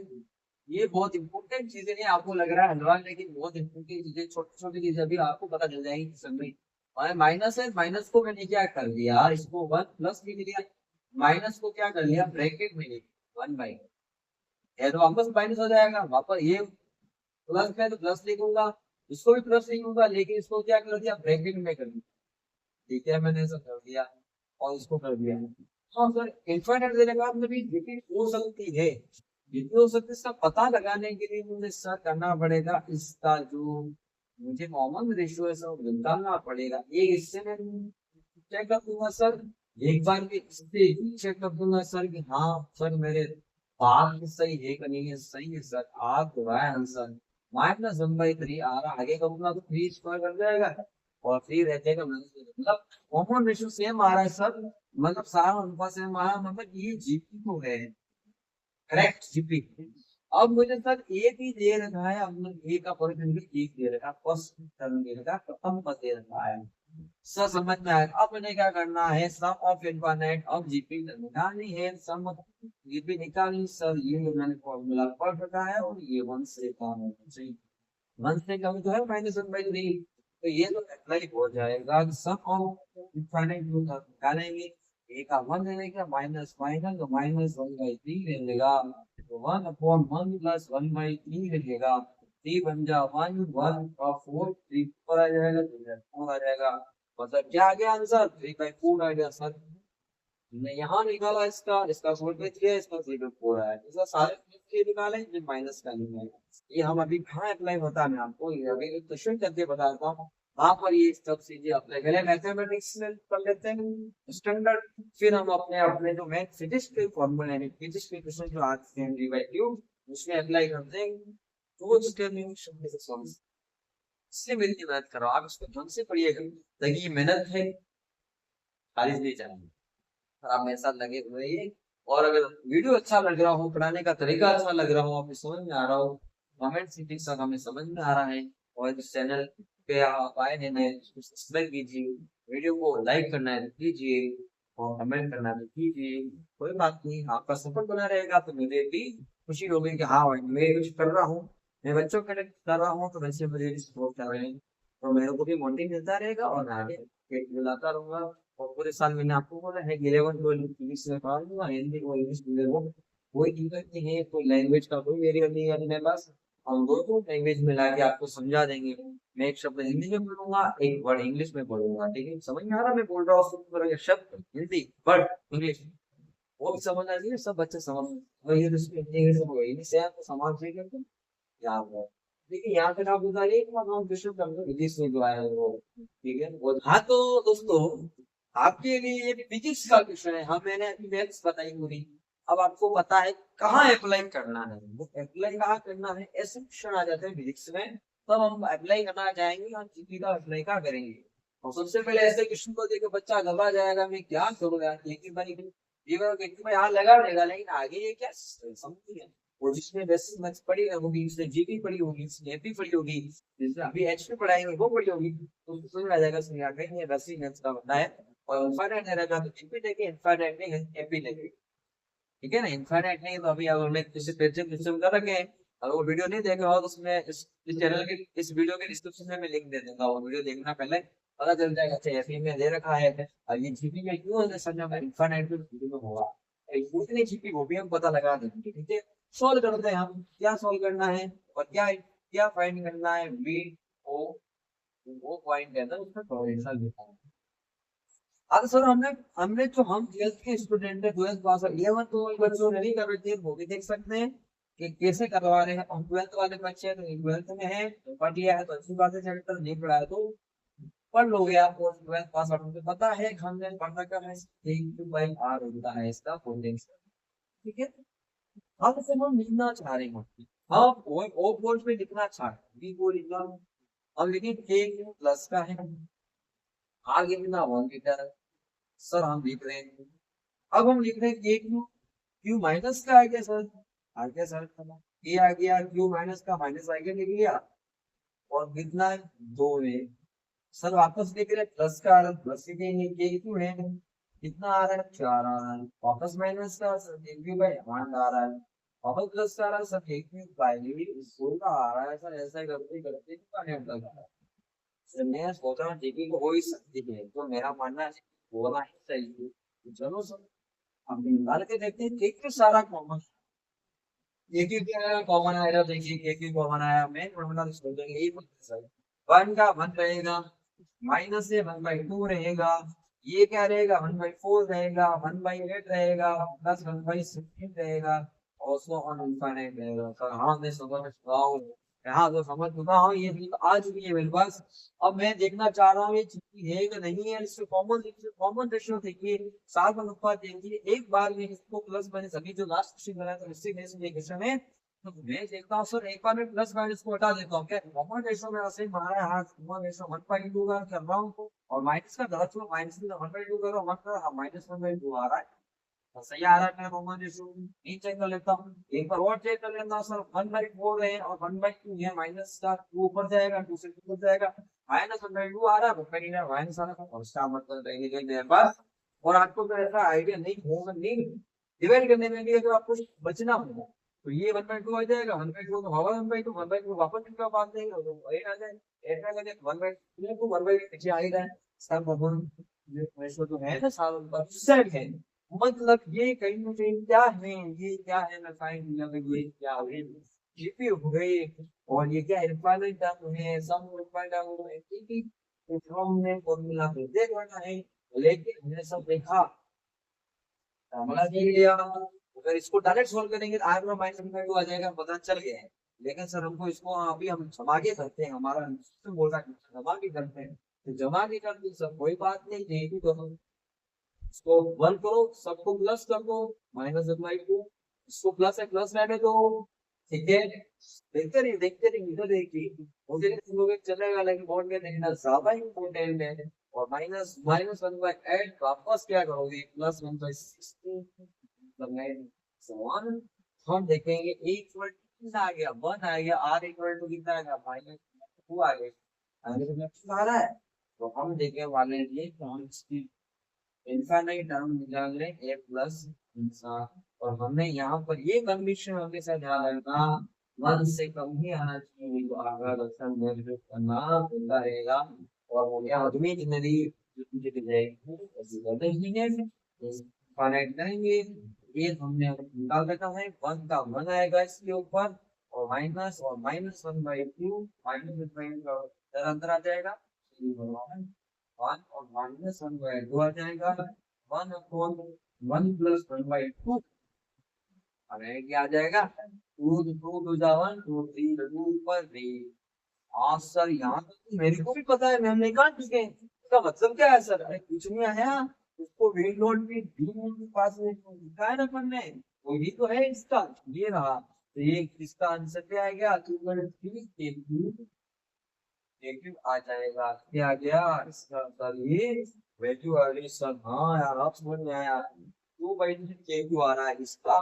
ये बहुत इंपॉर्टेंट चीजें हैं, आपको लग रहा है हलवा, लेकिन बहुत इंपॉर्टेंट चीजें, छोटी छोटी चीजें भी आपको पता चल जाएंगी समझ, और माइनस है, माइनस को मैंने क्या कर दिया, इसको 1 प्लस लिख दिया, माइनस को क्या कर लिया, ब्रैकेट में लिख 1/, है तो वापस माइनस हो जाएगा, वापस ये प्लस है तो प्लस लिखूंगा, इसको भी प्लस लिखूंगा, लेकिन इसको क्या कर दिया, ब्रैकेट में कर दिया, ठीक है, मैंने ऐसा कर दिया और इसको कर दिया, हाँ सर इन्फाइनाइट देने के बाद में भी रिपीट हो सकती है, जितनी हो सकती है, इसका पता लगाने के लिए मुझे सर करना पड़ेगा, इसका जो मुझे कॉमन रेशियो है सब निकालना पड़ेगा, एक हिस्से में चेक कर दूंगा सर, एक बार भी इससे चेक कर दूंगा सर कि हाँ सर मेरे बात भी सही है कि नहीं है, सही है सर, आप दोबारा आंसर -1/3 आ रहा, आगे करूंगा तो 3 स्क्वायर कर जाएगा और फिर रह जाएगा, मतलब कॉमन रेशियो सेम आ रहा है सर, मतलब सारा अनुपात सेम आ रहा है, मतलब ये जीपी को है, करेक्ट जीपी। अब मुझे सर ए भी दे रखा है, अब ए का परसेंटेज एक दे रखा है, फर्स्ट टर्म दे रखा है, प्रथम पद दे रखा है, सर समझ में आया। अब मुझे क्या करना है, सम ऑफ इनफाइनाइट ऑफ जीपी निकालनी है। सम ऑफ जीपी निकालनी सर, ये मैंने फॉर्मूला पढ़ रखा है और ये 1 से कम होना चाहिए। 1 से कम तो है -1/3, तो ये तो अप्लाई हो जाएगा। सम ऑफ इनफाइनाइट निकालेंगे, ए का 1 रहेगा, माइनस माइनस तो -1/3 रहेगा, तो 1/1 प्लस 1/3 रहेगा। 3 बन जा 1 1 और 4 3 पर आ जाएगा, 4 आ जाएगा। मतलब क्या आ गया आंसर, 3/4 आ गया सर। हमने यहाँ निकाला इसका, इसका सोल्व किया, इसका 3/4 आया। इसका सारे के निकाले, फिर माइनस का निकाले। ये हम अभी कहाँ अप्लाई होता है, मैं आपको ये अभी क्वेश्चन करके बताता हूँ। वहां पर ये सब चीजें अप्लाई करें, मैथमेटिक्स में कर लेते हैं स्टैंडर्ड, फिर हम अपने अपने जो मैथ फिजिक्स के फॉर्मूले हैं, फिजिक्स के क्वेश्चन जो आते हैं डी/क्यू, उसमें अप्लाई करते हैं। तो उसके लिए सॉल्व, इसलिए मेरी मदद करो आप, इसको ढंग से पढ़िएगा, ताकि ये मेहनत है खारिज नहीं जाएगी। आप मेरे साथ लगे हुए रहिए। और अगर वीडियो अच्छा लग रहा हो, पढ़ाने का तरीका अच्छा लग रहा हो, आपको समझ में आ रहा हो, कमेंट से ठीक सा हमें समझ में आ रहा है, और इस चैनल पे आप आए हैं नए, इसको सब्सक्राइब कीजिए, वीडियो को लाइक करना है तो कीजिए, और कमेंट करना है तो कीजिए। कोई बात नहीं, आपका सपोर्ट बना रहेगा तो मुझे भी खुशी होगी कि हाँ भाई मैं कुछ कर रहा हूँ, मैं बच्चों के लिए कर रहा हूँ, तो वैसे मुझे सपोर्ट कर रहे हैं, तो मेरे को भी मोटिव मिलता रहेगा और मैं आगे मिलाता रहूंगा। और पूरे साल मैंने आपको बोला है कि 11 12 इंग्लिश में पढ़ा दूंगा, हिंदी को इंग्लिश मीडियम वो कोई दिक्कत नहीं है, कोई लैंग्वेज का कोई वेरिएबल नहीं है अपने पास। हम दो लैंग्वेज मिला के आपको समझा देंगे। मैं एक शब्द हिंदी में बोलूंगा, एक वर्ड इंग्लिश में बोलूंगा, ठीक है, समझ में आ रहा मैं बोल रहा हूँ, शब्द हिंदी वर्ड इंग्लिश वो भी समझना चाहिए, सब बच्चे समझ, वही इंग्लिश से आपको समाज से यहाँ पर देखिए, यहाँ पे आप बताइए कि हम विश्व इंग्लिश में जो आया है वो, ठीक है वो। हाँ तो दोस्तों, आपके लिए ये फिजिक्स का क्वेश्चन है। हाँ मैंने अभी मैथ्स बताई पूरी, अब आपको पता है कहाँ अप्लाई करना है, वो अप्लाई कहाँ करना है, ऐसे क्वेश्चन आ जाते हैं फिजिक्स में, तब हम अप्लाई करना चाहेंगे, हम जीपी का अप्लाई का करेंगे। और सबसे पहले ऐसे क्वेश्चन को देकर बच्चा घबरा जाएगा, मैं क्या करूँ यार, लेकिन भाई ये यहाँ लगा देगा, लेकिन आगे ये क्या समझ, और जिसने बेसिक मैथ्स पढ़ी होगी, उसने जीके पढ़ी होगी, उसने एपी पढ़ी होगी, जिसने अभी एचपी पढ़ाएंगे वो पढ़ी होगी, तो उसको समझ आ जाएगा, समझ आ गई ये बेसिक मैथ्स का बंदा है। और इनफाइनाइट रहेगा तो एपी लेके, इनफाइनाइट नहीं है एपी लेके, ठीक है ना। इनफाइनाइट नहीं है तो अभी अगर हमने किसी पेज सिस्टम कर रखे हैं, अगर वो वीडियो नहीं देखे हो तो उसमें इस चैनल के इस वीडियो के डिस्क्रिप्शन में मैं लिंक दे दूंगा, वो वीडियो देखना पहले, पता चल जाएगा अच्छा एपी में दे रखा है। और ये जीपी में क्यों है समझा, इनफाइनाइट में होगा उतनी जीपी, वो भी हम पता लगा देंगे, ठीक है। सोल्व करते हैं, हम क्या सोल्व करना है और क्या क्या फाइंड करना है, बी ओ वो पॉइंट है ना उसका पोटेंशियल देता है। अब सर हमने हमने जो हम 12th के स्टूडेंट है, 12th पास है, 11 तो बच्चों ने नहीं कर रहे थे, वो भी देख सकते हैं कि कैसे करवा रहे हैं। हम 12th वाले बच्चे हैं तो 12th में है, पढ़ लिया है तो अच्छी बात है, चैप्टर नहीं पढ़ा है तो पढ़ लोगे आपको, 12th पास आउट मुझे पता है कि हमने पढ़ रखा है, Q/R होता है इसका पोटेंशियल, ठीक है। अब इसे हम लिखना चाह रहे हैं, हम ओ बोर्ड पे लिखना चाह रहे हैं, बी को लिखना, अब लेकिन के प्लस का है, आगे लिखना 1 मीटर, सर हम लिख रहे हैं, अब हम लिख रहे हैं के क्यू, क्यू माइनस का आ गया सर, आ गया सर, ये आ गया, क्यू माइनस का माइनस आ गया, लिख लिया, और कितना है 2 में, सर वापस लिख रहे प्लस का आ रहा है, प्लस लिखेंगे, के क्यू है कितना आ रहा है 4 आ रहा है, वापस माइनस का सर के क्यू बाई 1 आ रहा है, वापस प्लस का आ रहा है सर के क्यू बाई 16 आ रहा है सर, ऐसा करते करते कितना नेट लग रहा है। सर मैं सोच रहा हूँ जीपी को हो ही सकती है, तो मेरा मानना है होना ही चाहिए, तो चलो सर हम निकाल के देखते हैं, एक सारा कॉमन, एक ही कॉमन आएगा, देखिए एक ही कॉमन आया, मैं फॉर्मूला छोड़ देंगे, ये सर 1 का 1 रहेगा, माइनस से 1/2 रहेगा, ये क्या रहेगा 1/4 रहेगा, 1/8 रहेगा, प्लस 1/16 रहेगा, और सो ऑन इनफाइनाइट रहेगा। सर हाँ मैं समझ चुका हूँ, यहाँ तो समझ चुका हूँ, ये चीज आ चुकी है मेरे पास। अब मैं देखना चाह रहा हूँ ये चीज है कि नहीं है, इससे कॉमन रेशियो देखिए, 7 अनुपात देखिए, एक बार में इसको प्लस माइनस, अभी जो लास्ट क्वेश्चन बनाया था उससे क्वेश्चन है, तो मैं देखता हूँ सर एक बार में प्लस माइनस को हटा देता हूँ, क्या कॉमन रेशियो में ऐसे ही बनाया, हाँ कॉमन रेशियो 1/2 का कर रहा हूँ, और माइनस का गलत हुआ, माइनस में 1/2 करो, 1 का माइनस 1/2 आ रहा है, तो सही आ रहा है मेरा रोमन रेशो, नीचे कर लेता हूँ, एक बार और चेक कर लेता हूँ सर, 1/4 है और 1/2 है, माइनस का 2 ऊपर जाएगा, 2 से 2 ऊपर जाएगा, -1/2 आ रहा है, माइनस आ रहा है, और इसका मतलब रहेगा मेरे पास। और आपको तो ऐसा आइडिया नहीं होगा, नहीं डिवाइड करने में भी अगर आपको बचना होगा तो ये 1/2 आ जाएगा, 1/2 तो होगा, 1/2 1/2 वापस इनका बात नहीं हो तो 8 आ जाए, 8 का लगे 1/2 तो 1/2 पीछे आ ही रहा है, सब बबन ये रेशो तो है ना साल पर सेट है। मतलब ये कहीं ना कहीं क्या है, ये क्या है ना साइन, ये क्या है, जीपी हो गई, और ये क्या इनफाइनाइट टर्म है, सम इनफाइनाइट टर्म है, जीपी तो हमने फॉर्मूला को देख रखा है, लेकिन हमने सब देखा, फॉर्मूला देख लिया, अगर इसको डायरेक्ट सॉल्व करेंगे तो आर -1/2 आ जाएगा, पता चल गया है। लेकिन सर हमको इसको अभी हम जमा के करते हैं, हमारा सिस्टम बोल रहा है जमा के करते हैं, तो जमा के करते हैं सर, कोई बात नहीं, देखी तो हम इसको 1 करो, सबको प्लस कर दो, -1/2, इसको प्लस है प्लस रहने दो, ठीक है, देखते रहिए इधर देखिए, मुझे तुम लोग चलेगा, लेकिन बोर्ड में देखना ज्यादा इम्पोर्टेंट है। और -1/8 वापस क्या करोगे, +1/16 समान, हम देखेंगे इक्वल कितना आ गया, 1 आ गया, आर इक्वल टू कितना आ गया, -2 आ गया, आगे तो आ रहा है, तो हम देखने वाले हैं ये, तो हम इसकी इनफाइनाइट टर्म निकाल रहे ए प्लस इंसान, और हमने यहाँ पर ये कंडीशन हमेशा ध्यान रखना, 1 से कम ही आना चाहिए, तो आगे लक्षण निर्मित करना होता रहेगा, और वो क्या आदमी की नदी मुझे दिख जाएगी, ऐसी कर देंगे, इनफाइनाइट करेंगे, ये हमने निकाल रखा है, 1 का 1 आएगा इसके ऊपर, और माइनस, और -1/2, -1/2 का अंदर आ जाएगा, 1 और -1/2 आ जाएगा, 1/1 + 1/2, हमें क्या आ जाएगा, 2 2 2 जा 1 2 3 2 ऊपर 3। हाँ सर, यहाँ तक तो मेरे को भी पता है, मैम निकाल चुके हैं, इसका मतलब क्या है सर, अरे कुछ नहीं आया, उसको वेट लोड भी डी पास में लिखा है ना अपन ने, वही तो है इसका, ये रहा, तो ये इसका आंसर क्या आएगा, 2 नेगेटिव आ जाएगा, क्या आ गया इसका सर, ये वैल्यू आ रही सर, हाँ यार आप समझ में आया, 2/2 आ रहा है इसका,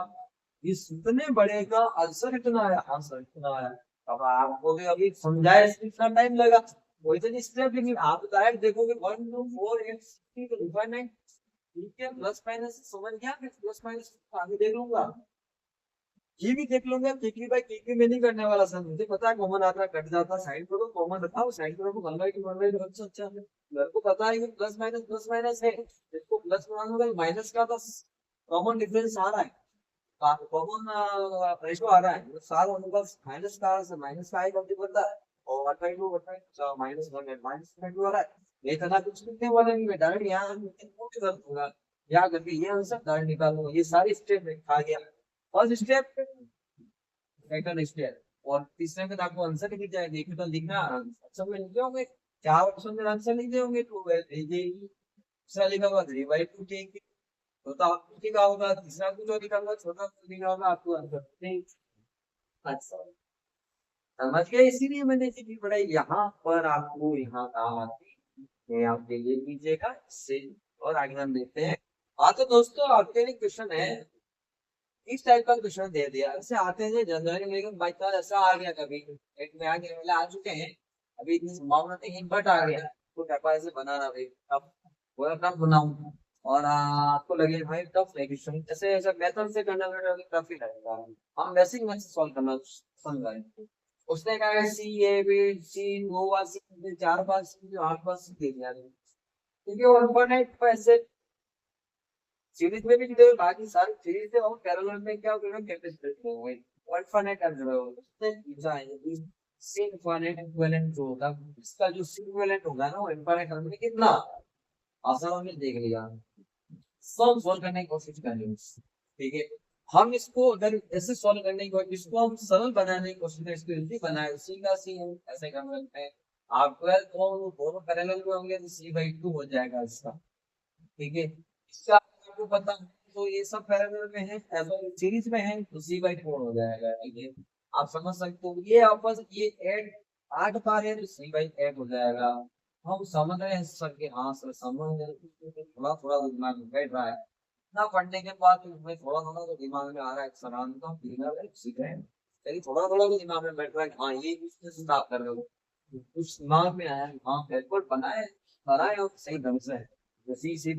इस इतने बड़े का आंसर इतना आया, हाँ सर इतना आया। अब आपको भी अभी समझाए इसमें इतना टाइम लगा, वही तो स्टेप, लेकिन आप डायरेक्ट देखोगे 1 2 4 8 6 9, ठीक है, प्लस माइनस समझ गया, प्लस माइनस आगे देख लूंगा, ये भी देख लूंगा, केकली बाय केकली में नहीं करने वाला सर, मुझे पता है कॉमन आता कट जाता, साइड करो कॉमन रखा, साइड करो 1/2 1/2, अच्छा अच्छा, मेरे को पता है कि प्लस माइनस है, इसको प्लस बनाऊंगा, माइनस का बस कॉमन डिफरेंस आ रहा है, कॉमन रेशो आ रहा है, मतलब सारा होगा माइनस का, माइनस का एक पड़ता है, और 1/2 -1 -2 आ रहा है, ये था कुछ लिखने वाला नहीं, मैं डायरेक्ट यहाँ कर दूंगा, या करके ये आंसर डायरेक्ट निकालूंगा, ये सारी स्टेप आ गया, फर्स्ट स्टेप पैटर्न स्टेप, और तीसरे में तो आपको आंसर लिख जाए, देखिए तो लिखना सब में लिखे होंगे, 4 ऑप्शन में आंसर लिख देंगे, तो दूसरा लिखा होगा 3/2 ठीक, तो आपको लिखा होगा, तीसरा कुछ और लिखा होगा, छोटा कुछ लिखा होगा, आपको आंसर नहीं, अच्छा समझ गए, इसीलिए मैंने इतनी पढ़ाई, यहाँ पर आपको यहाँ काम आती है, आप ये कीजिएगा इससे, और आगे हम देखते हैं। हाँ तो दोस्तों, आपके लिए क्वेश्चन है, इस टाइप का क्वेश्चन दे दिया, ऐसे आते हैं जनवरी में, लेकिन बाई चांस ऐसा आ गया, कभी एक में आ गया, पहले आ चुके हैं, अभी इतनी संभावना नहीं, बट आ गया, तो पेपर ऐसे बनाना भाई, अब वो टफ बनाऊं, और आपको लगे भाई टफ है क्वेश्चन, ऐसे ऐसे मेथड से करना टफ ही लगेगा, हम बेसिक मैथ से सॉल्व करना पसंद करें, उसने कहा सी ए बी सी दो बार सी 4 बार सी 8 बार सी दे दिया, क्योंकि वो इम्पोर्टेंट पैसे सीरीज में भी जो बाकी सारी सीरीज है, और पैरेलल में क्या होगा, कैपेसिटर होगा, वन फाइनाइट कर रहे हो, उससे जाएंगे सी इनफाइनाइट इक्विवेलेंट जो होगा, इसका जो सी इक्विवेलेंट होगा ना, वो इनफाइनाइट करने में कितना आसान, हमने देख लिया, सब सॉल्व करने की कोशिश करेंगे, ठीक है, हम इसको अगर ऐसे सॉल्व करने की कोशिश, इसको हम सरल बनाने की कोशिश करें, इसको इजी बनाए, सी का सी हम ऐसे कर सकते हैं, आप 12 को दोनों पैरेलल में होंगे तो c/2 हो जाएगा इसका, ठीक है, इसका आपको पता है, तो ये सब पैरेलल में है, सीरीज में है, तो c/4 हो जाएगा, ठीक है, आप समझ सकते हो, ये आपस ये 8 बार है, तो c/8 हो जाएगा, हम समझ रहे हैं सर के, हाँ सर समझ रहे हैं, थोड़ा थोड़ा दिमाग में बैठ रहा है, ना पढ़ने के बाद तुम्हें थोड़ा थोड़ा तो दिमाग में आ रहा है सराहना तो सीख रहे हैं, लेकिन थोड़ा थोड़ा तो दिमाग में बैठ रहा है हाँ ये बिजनेस स्टार्ट कर रहे हो, कुछ दिमाग में आया हाँ बिल्कुल बनाए बनाए और सही ढंग से जैसे सी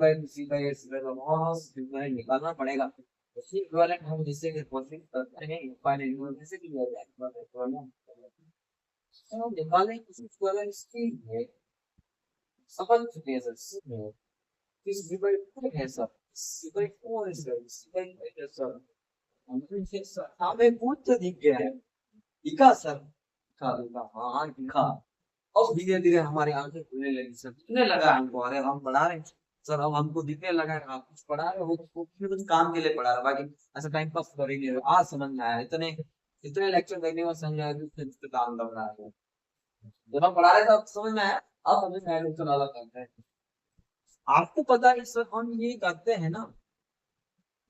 निकालना पड़ेगा उसी इक्विवेलेंट हम जिससे कोशिश करते हैं फाइनल जैसे कि निकालें उसी इक्विवेलेंट की समझ चुके हैं सर this divided है सर डिवाइड फोर है सर डिवाइड है सर हमें कुछ तो दिख गया है दिखा सर दिखा दिखा हाँ दिखा अब धीरे धीरे हमारी आंखें खुलने लगी सर दिखने लगा हमको अरे हम पढ़ा रहे हैं सर अब हमको दिखने लगा आप कुछ पढ़ा रहे हो तो कुछ काम के लिए पढ़ा रहे बाकी ऐसा टाइम पास कर ही नहीं रहे आज समझ में आया इतने इतने लेक्चर देखने में समझ आया कि इस पे काम कर रहा है जब हम पढ़ा रहे थे अब समझ में आया अब समझ में आया लेक्चर अलग करते हैं आपको पता है सर हम ये करते हैं ना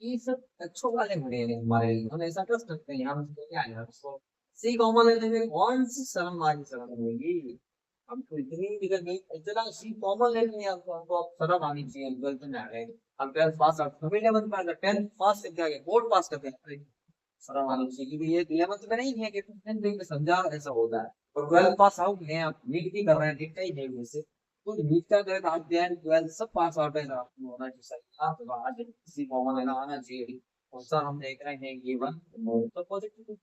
ये सब अच्छों वाले बने हैं हमारे लिए हम ऐसा कर सकते हैं हम क्या है उसको सी कॉमन लेने में कौन सी शर्म आगे शर्म होगी हम तो इतनी बिगड़ गई इतना सी कॉमन लेने में हमको अब शर्म आनी चाहिए हम ट्वेल्थ में आ गए हम ट्वेल्थ पास आउट हम 11th में आ गए 10th पास करके आ गए बोर्ड पास करके आ गए शर्म आनी चाहिए क्योंकि ये 11th में नहीं है कि 10th में समझा ऐसा होता है और 12th पास आउट है आप नीट की कर रहे हैं नीट का ही है वैसे तो नीट का अगर आप 10th 12th सब पास आउट है आपको होना चाहिए आप तो आज किसी कॉमन लेना आना चाहिए और सर हम देख रहे हैं ये वन तो पॉजिटिव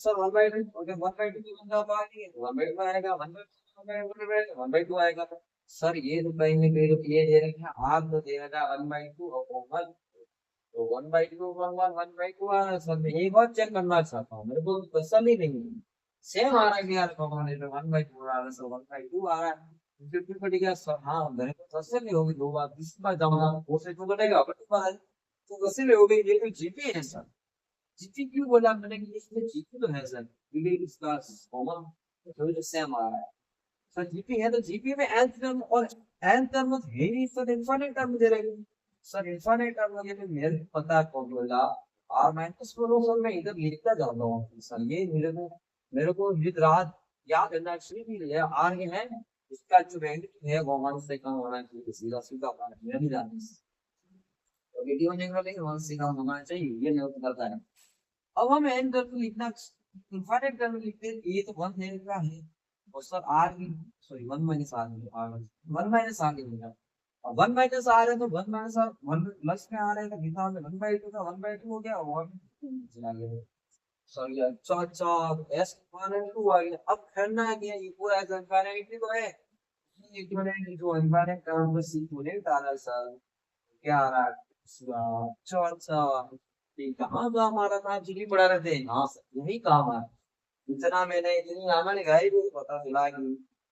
सर 1/2 अगर 1/2 की बंदा आ गई है 1/2 आएगा 1/2 आएगा सर ये तो कहीं ना कहीं तो ये दे रखे हैं आप तो दे रखा है 1/2 और ओवर तो 1/2 1/2 आ रहा है सर मैं एक बार चेक करना चाहता हूँ मेरे को तसल्ली ही नहीं है सेम आ रहा है कि यार कॉम्बिनेशन 1/2 आ रहा है सर 1/2 आ रहा है फिफ्टी पड़ गया सर हाँ मेरे को तसल्ली होगी दो बार तीसरी बार जाऊंगा वो से तो कटेगा बट तो तसल्ली हो गई लेकिन जीपी है सर जीपी क्यों बोला मैंने कि इसमें जीपी तो है सर क्योंकि इसका कॉमन तो सेम आ रहा है सर जीपी है तो जीपी में nth टर्म और nth टर्म है ही सर इनफाइनाइट टर्म दे रहे हैं सर इनफाइनाइट टर्म ये तो मेरे को पता है कौन बोला और माइनस को सर मैं इधर लिखता जा रहा हूँ सर ये मेरे को दिन रात याद करना चाहिए भी है आर ये है इसका जो वैल्यू है वो 1 से कम होना चाहिए सीधा सीधा बात है नहीं जानते तो वीडियो बनेगा लेकिन 1 से कम होना चाहिए ये नहीं करता है अब हम एन करके लिखना इनफाइनाइट करके लिखते हैं ये तो 1 है का है और सर आर की sorry 1 minus R R 1 minus R लिखना और 1 माइनस आर है तो 1 माइनस आर 1 प्लस में आ रहा है तो कितना हो गया 1/2 का 1/2 हो गया और चला गया सॉरी अच्छा अच्छा एस 1/2 आ गया अब करना है क्या ये पूरा ऐसा इनफाइनाइट तो है इक्विवेलेंट जो इनफाइनाइट टर्म में सी पूरे डाला सर क्या आ रहा है अच्छा अच्छा कहाँ का हमारा काम चिली पड़ा रहते हैं हाँ सर यही काम है इतना मैंने इतनी नामा लगाई भी पता चला कि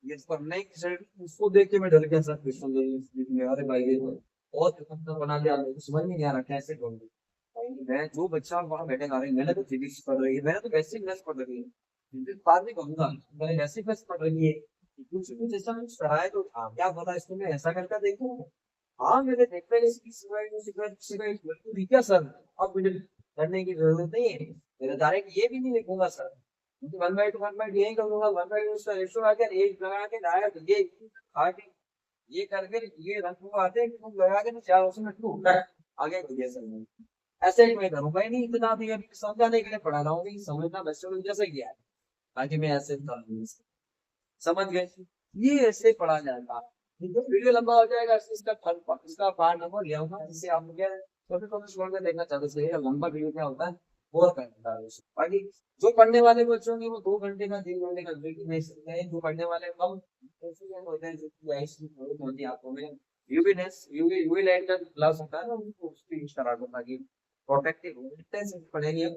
ये पढ़ने की सर उसको देख के मैं डर गया सर क्वेश्चन देने अरे भाई ये तो बहुत खतरनाक बना दिया मेरे को समझ में नहीं आ रहा कैसे करूँगी मैं जो बच्चा वहां बैठेगा रही मैंने तो फिजिक्स पढ़ रही है मैंने तो बेसिक मैथ्स पढ़ रही है फिजिक्स बाद में कहूंगा मैंने बेसिक मैथ्स पढ़ रही है कुछ कुछ ऐसा कुछ पढ़ाया तो था क्या पता इसको मैं ऐसा करके देखूं हाँ मैंने देखा है इसकी सिवाय बिल्कुल ठीक है सर अब मुझे करने की जरूरत नहीं है मेरा डायरेक्ट ये भी नहीं लिखूंगा सर 1/2 यही करूंगा 1/2 उसका रेशो आकर एक लगा के डायरेक्ट ये आगे ये करके ये रंग आते हैं तुम लगा के चार उसमें टू आगे बढ़िया सर ऐसे ही मैं करूंगा ही नहीं इतना भी अभी समझाने के लिए पढ़ा रहा हूँ समझना बच्चों को जैसे किया है ताकि मैं ऐसे समझ गए ये ऐसे पढ़ा जाएगा ठीक है वीडियो लंबा हो जाएगा इसका पार्ट नंबर लिया होगा जिससे आप मुझे छोटे छोटे छोड़ कर देखना चाहते हैं लंबा वीडियो क्या होता है बोर करता है बाकी जो पढ़ने वाले बच्चों होंगे वो 2 घंटे का 3 घंटे का वीडियो नहीं सकते हैं जो पढ़ने वाले कम होते हैं जो ऐसी होती है आपको में यूवी लाइट का ग्लास होता है ना उनको उसकी यूज करा दो ताकि प्रोटेक्टिव इतने से पढ़ेंगे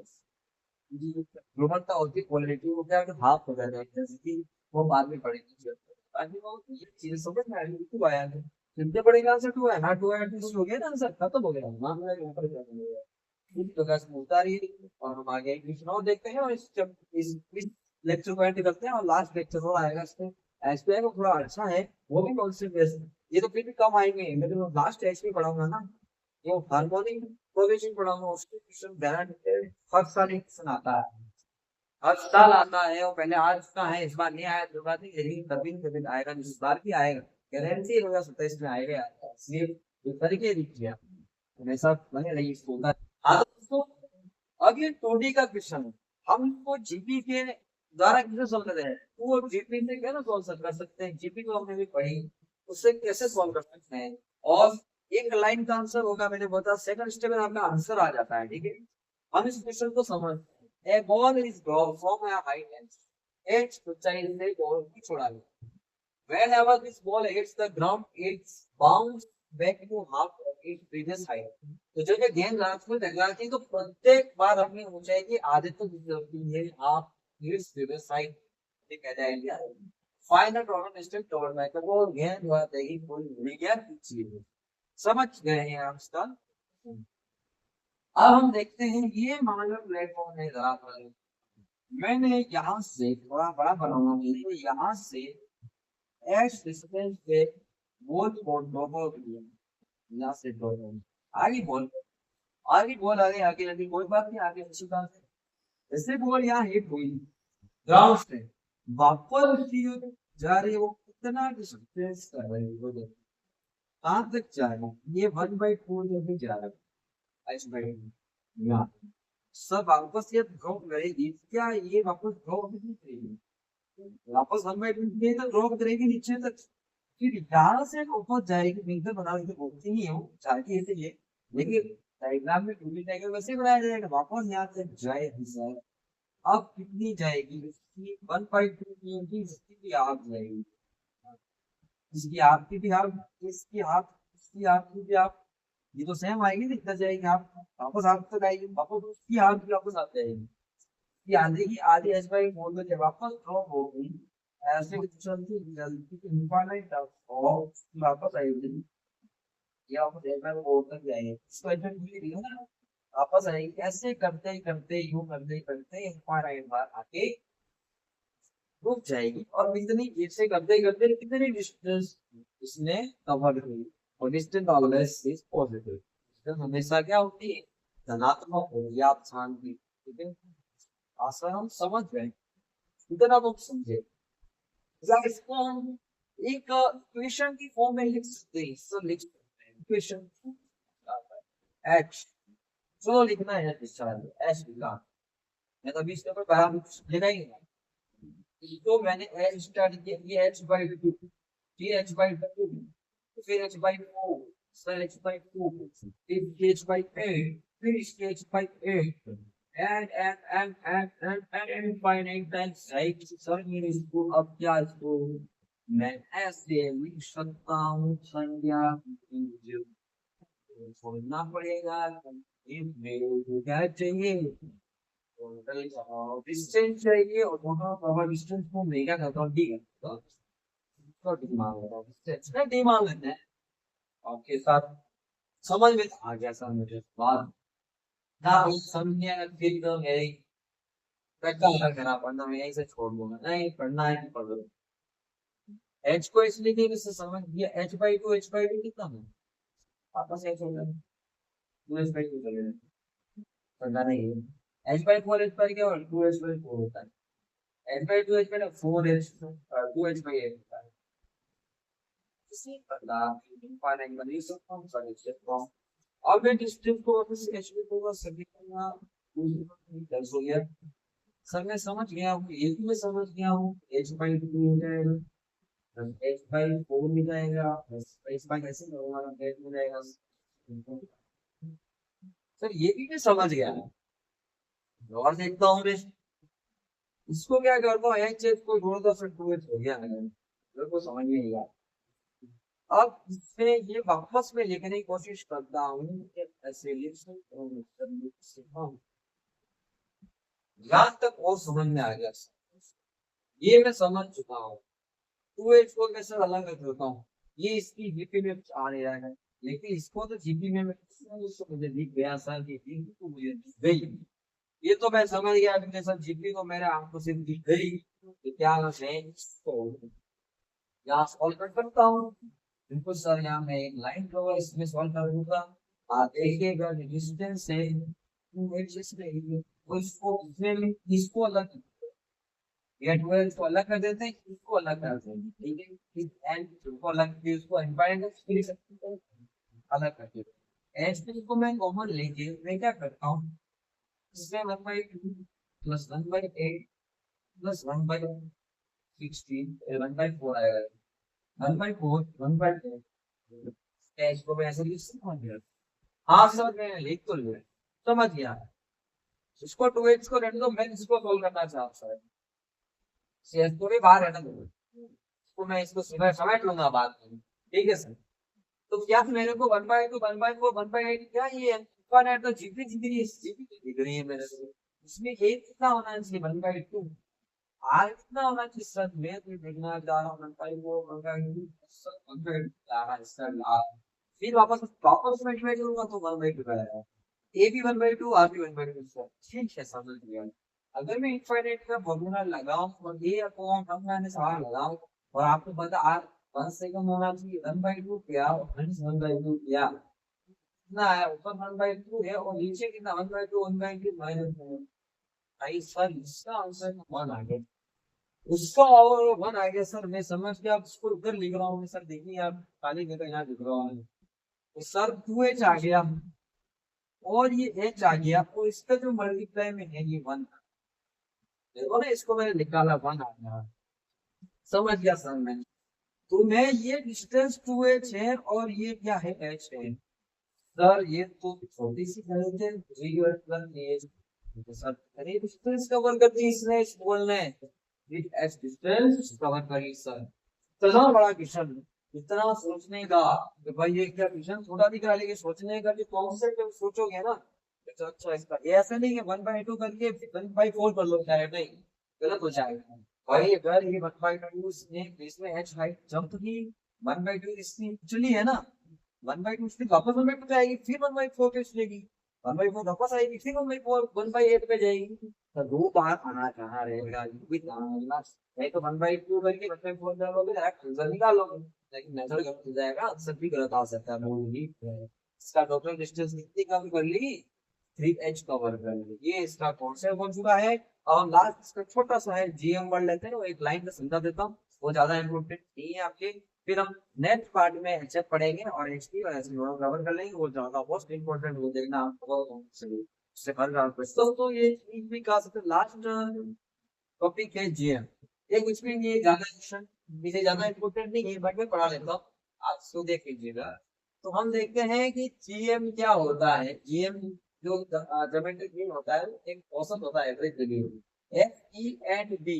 गुणवत्ता होती है क्वालिटी वो क्या हाफ हो जाएगा जैसे कि वो बाद में पढ़ेंगे ताकि वो ये चीज समझ में आएगी टू आया है जितने पढ़ेगा आंसर टू है ना टू है टू हो गया ना आंसर खत्म हो गया मान लो ऊपर जाएंगे इस प्रकार से उतारी और हम आगे क्वेश्चन और देखते हैं और इस लेक्चर को एंड करते हैं और लास्ट लेक्चर और आएगा इसमें एसपीआई को थोड़ा अच्छा है वो भी कॉन्सेप्ट ये तो फिर भी कम आएंगे मैं तो लास्ट एसपी पढ़ाऊंगा ना वो हार्मोनिक प्रोग्रेशन पढ़ाऊंगा उसके क्वेश्चन ध्यान हर साल एक क्वेश्चन आता है हर साल आता है वो पहले आज का है इस बार नहीं आया तो बात नहीं लेकिन कभी न कभी आएगा इस बार भी आएगा गारंटी 2027 में आएगा इसलिए तरीके दीजिए हमेशा बने रही होता है। हाँ तो दोस्तों, अब ये 2D का क्वेश्चन है, हम इसको जीपी के द्वारा कैसे सॉल्व कर रहे हैं, तो वो जीपी से क्या ना सॉल्व कर सकते हैं, जीपी को हमने भी पढ़ी, उससे कैसे सॉल्व कर सकते हैं। और एक लाइन का आंसर होगा, मैंने बताया सेकंड स्टेप में आपका आंसर आ जाता है, ठीक है। हम इस क्वेश्चन को समझते हैं। A ball is drop from a high edge at child से बॉल की छोड़ा गया। Whenever this ball hits the ground, it's bounce back to half of its previous height. तो जब ये गेंद लास्ट में टकराती है तो प्रत्येक बार अपनी ऊंचाई की आधे तक होती है, हाफ its previous height। ये कहता है क्या? Find the total distance covered by the ball। गेंद वाते ही कोई उड़ गया पीछे। समझ गए हैं आप इसका? अब हम देखते हैं, ये मान लो प्लेटफॉर्म है जरा पर, मैंने यहाँ से थोड़ा बड़ा बनाऊंगा, यहाँ से एक्स डिस्टेंस पे बोल बोल दो यहाँ से दो आगे बोल, आगे बोल, आगे आगे आगे कोई बात नहीं, आगे अच्छी बात है। जैसे बोल यहाँ हिट हुई ग्राउंड से वापस उसी जा रही है, वो कितना डिस्टेंस कर रही है, वो देखो कहाँ तक जा रही है। ये 1/4 जो भी जा रहा है एच बाई यहाँ सब वापस ये ड्रॉप करेगी क्या, ये वापस ड्रॉप नहीं करेगी, वापस 1/2 तक ड्रॉप करेगी नीचे तक, फिर यहाँ से ऊपर जाएगी। मिलकर बना के बोलती ही हूँ चाहती है ये, लेकिन डायग्राम में 2D डायग्राम वैसे बनाया जाएगा, वापस यहाँ से जाएगी सर। अब कितनी जाएगी इसकी 1/2 की, इसकी भी हाफ जाएगी, इसकी हाफ की भी हाफ, इसकी हाफ, इसकी हाफ की भी हाफ, ये तो सेम आएगी, दिखता जाएगी हाफ, वापस हाफ तक आएगी, वापस उसकी हाफ की वापस आ जाएगी। ये आधे की आधी एच बाई फोर में जब वापस ड्रॉप होगी ऐसे चलती जल्दी इनफाइनाइट और वापस आएगी, ये वापस एच बाई फोर तक जाएंगे, इसको एच बाई भूल रही हो ना, वापस आएगी। ऐसे करते ही करते यूं करते ही करते इनफाइनाइट बार आके रुक जाएगी। और इतनी ऐसे करते करते कितनी डिस्टेंस इसने कवर की, और distance always is positive, distance हमेशा क्या होती है, धनात्मक होगी। आप शांति, ठीक है, आशा हम समझ गए, इतना तो समझे। या इसको हम एक इक्वेशन की फॉर्म में लिख सकते हैं, इसको लिख सकते हैं इक्वेशन एच, चलो लिखना है डिस्चार्ज एच लिखा, मैं तो अभी इसके ऊपर पैरामीटर्स लिखा ही नहीं, तो मैंने एच स्टार्ट किया, ये एच बाई टू, फिर एच बाई टू, फिर एच बाई फोर, फिर एच बाई टू, फिर एच बाई एट, फिर इसके H by eight, and infinite times right। Sir मेरे इसको अब क्या, इसको मैं ऐसे लिख सकता हूँ, संज्ञा छोड़ना पड़ेगा, मेरे को क्या चाहिए, डिस्टेंस चाहिए, और दोनों प्रॉपर डिस्टेंस को मैं क्या करता हूँ, डी करता हूँ, तो डी मान लेता हूँ, डिस्टेंस ना डी मान लेते हैं। आपके साथ समझ में आ गया सर मुझे बात ना, समझिए फिर तो मेरी करना पड़ना, मैं यहीं से छोड़ दूंगा, नहीं पढ़ना है कि पढ़ लो। एच को इसलिए नहीं वैसे समझ गया, एच बाई टू कितना है, वापस एच हो गया, टू एच बाई टू चलेगा, पढ़ना नहीं है। एच बाई क्या और टू एच बाई फोर होता है, H by two H by four H two H by eight होता है, इसी प्रकार फाइनाइट बनी सकता हूँ सर इससे। अब मैं डिस्टेंस को वापस एच बाई टू का समीकरण दर्ज हो गया सर, मैं समझ गया हूँ, एक में समझ गया हूँ, एच बाई टू हो जाएगा, एच बाई फोर मिल जाएगा, एच बाई कैसे करूँगा, एच मिल जाएगा सर, ये भी मैं समझ गया है। और देखता हूँ मैं इसको क्या करता हूँ, एच एच को जोड़ दो, फिर टू एच हो गया, मेरे को समझ में नहीं आया। अब इसमें ये वापस में लिखने की कोशिश करता हूँ, ऐसे लिख सकता हूँ, यहाँ तक और समझ में आ गया, ये मैं समझ चुका हूँ। टू एच को मैं सर अलग रख देता हूँ, ये इसकी जीपी में आ रहा है, लेकिन इसको तो जीपी में मुझे दिख गया सर, कि जीपी तो मुझे दिख गई, ये तो मैं समझ गया कि सर जीपी तो मेरे आंखों से दिख गई, तो क्या मैं इसको यहाँ सॉल्व कर सकता हूँ। बिल्कुल सर, यहाँ मैं एक लाइन ड्रॉ इसमें सॉल्व कर दूंगा, आप देखिएगा डिस्टेंस है इसको इसको अलग, ये 12 को अलग कर देते हैं, इसको अलग कर देते हैं, ठीक है, इस एंड को अलग, फिर उसको एम्पायर अलग कर देते हैं, h3 को मैं कॉमन लेके मैं क्या करता हूँ, इसमें 1/2 प्लस 1/8 प्लस 1/16 1/4 आएगा, 1/4 1/4 इसको मैं ऐसे लिख सकता हूँ। हाँ समझ में लिख तो लिया, समझ गया। इसको 2h को रहने दो, मैं इसको सोल्व करना चाहता हूँ। शेष को भी बाहर रहना दो, इसको मैं इसको समेट लूंगा बाद में, ठीक है सर। तो क्या मेरे को 1/2 1/4 1/8 क्या ये वन है, तो जीपी दिख रही है मेरे को, इसमें एक कितना होना चाहिए 1/2, आर कितना होना चाहिए सर, मैं तो देखना चाह रहा हूँ 1/4 1/2 सर 1/2 आ रहा है सर लास्ट, फिर वापस मैं ट्राई करूंगा तो 1/2 आएगा, ए भी 1/2 आर भी 1/2 सर, ठीक है समझ गया। अगर मैं इनफाइनाइट का फॉर्मूला लगाऊं और ए अपॉन 1 - r लगाऊं और आपको पता आर 1 से कम होना चाहिए, 1/2 क्या 1/2 क्या कितना है, ऊपर 1/2 है और नीचे कितना 1/2 1/2 माइनस 1, आई सर इसका आंसर 1 आ गया, उसका और 1 आ गया सर, मैं समझ गया, आप उसको उधर लिख रहा हूँ सर, देखिए आप खाली जगह यहाँ लिख रहा हूँ, तो सर 2h आ गया और ये h आ गया और इसका जो मल्टीप्लाई में है ये 1, देखो ना इसको मैंने निकाला 1 आ गया, समझ गया सर मैं। तो मैं ये डिस्टेंस 2h है और ये क्या है h है सर, ये तो छोटी सी गणित है, तो सर अरे डिस्टेंस कवर कर दी इसने, इस बॉल ने एच डिस्टेंस कवर करी सर, इतना बड़ा क्वेश्चन, इतना सोचने का कि भाई ये क्या क्वेश्चन छोटा दिख रहा है, लेकिन सोचने का जो कॉन्सेप्ट है सोचोगे ना तो अच्छा इसका, ये ऐसा नहीं है 1/2 करके 1/4 कर लो डायरेक्ट, नहीं गलत हो जाएगा भाई। अगर ये 1/2 इसमें एच हाइट जंप की 1/2 इसकी चली है ना, 1/2 फिर वापस 1/2 पे आएगी, फिर 1/4 पे चलेगी, 1/4 वापस आएगी, फिर 1/4 1/8 पे जाएगी, तो 2 बार आना कहाँ रहेगा, ये भी ध्यान रखना। नहीं तो 1/2 करके 1/4 डालोगे डायरेक्ट आंसर निकालोगे, लेकिन मेथड गलत हो जाएगा, आंसर भी गलत आ सकता है, मूल ही इसका टोटल डिस्टेंस कितनी कम कर ली, 3h कवर कर ली, ये इसका कॉन्सेप्ट बन चुका है। और लास्ट इसका छोटा सा है जीएम वर्ड लेते हैं, वो एक लाइन में समझा देता हूँ, वो ज्यादा इंपॉर्टेंट नहीं है आपके, फिर हम नेक्स्ट पार्ट में एचएफ पढ़ेंगे और एचपी और एचपी दोनों कवर कर लेंगे, वो ज्यादा मोस्ट इंपोर्टेंट वो देखना आपको उससे कर रहा हूँ। तो ये चीज भी कहा सकते लास्ट टॉपिक है जीएम, ये कुछ भी नहीं है ज्यादा क्वेश्चन, इसे ज्यादा इंपॉर्टेंट नहीं है बट मैं पढ़ा लेता हूँ, आप इसको देख लीजिएगा। तो हम देखते हैं कि जीएम क्या होता है, जीएम जो ज्योमेट्रिक मीन होता है एक औसत होता है, average value, F E and B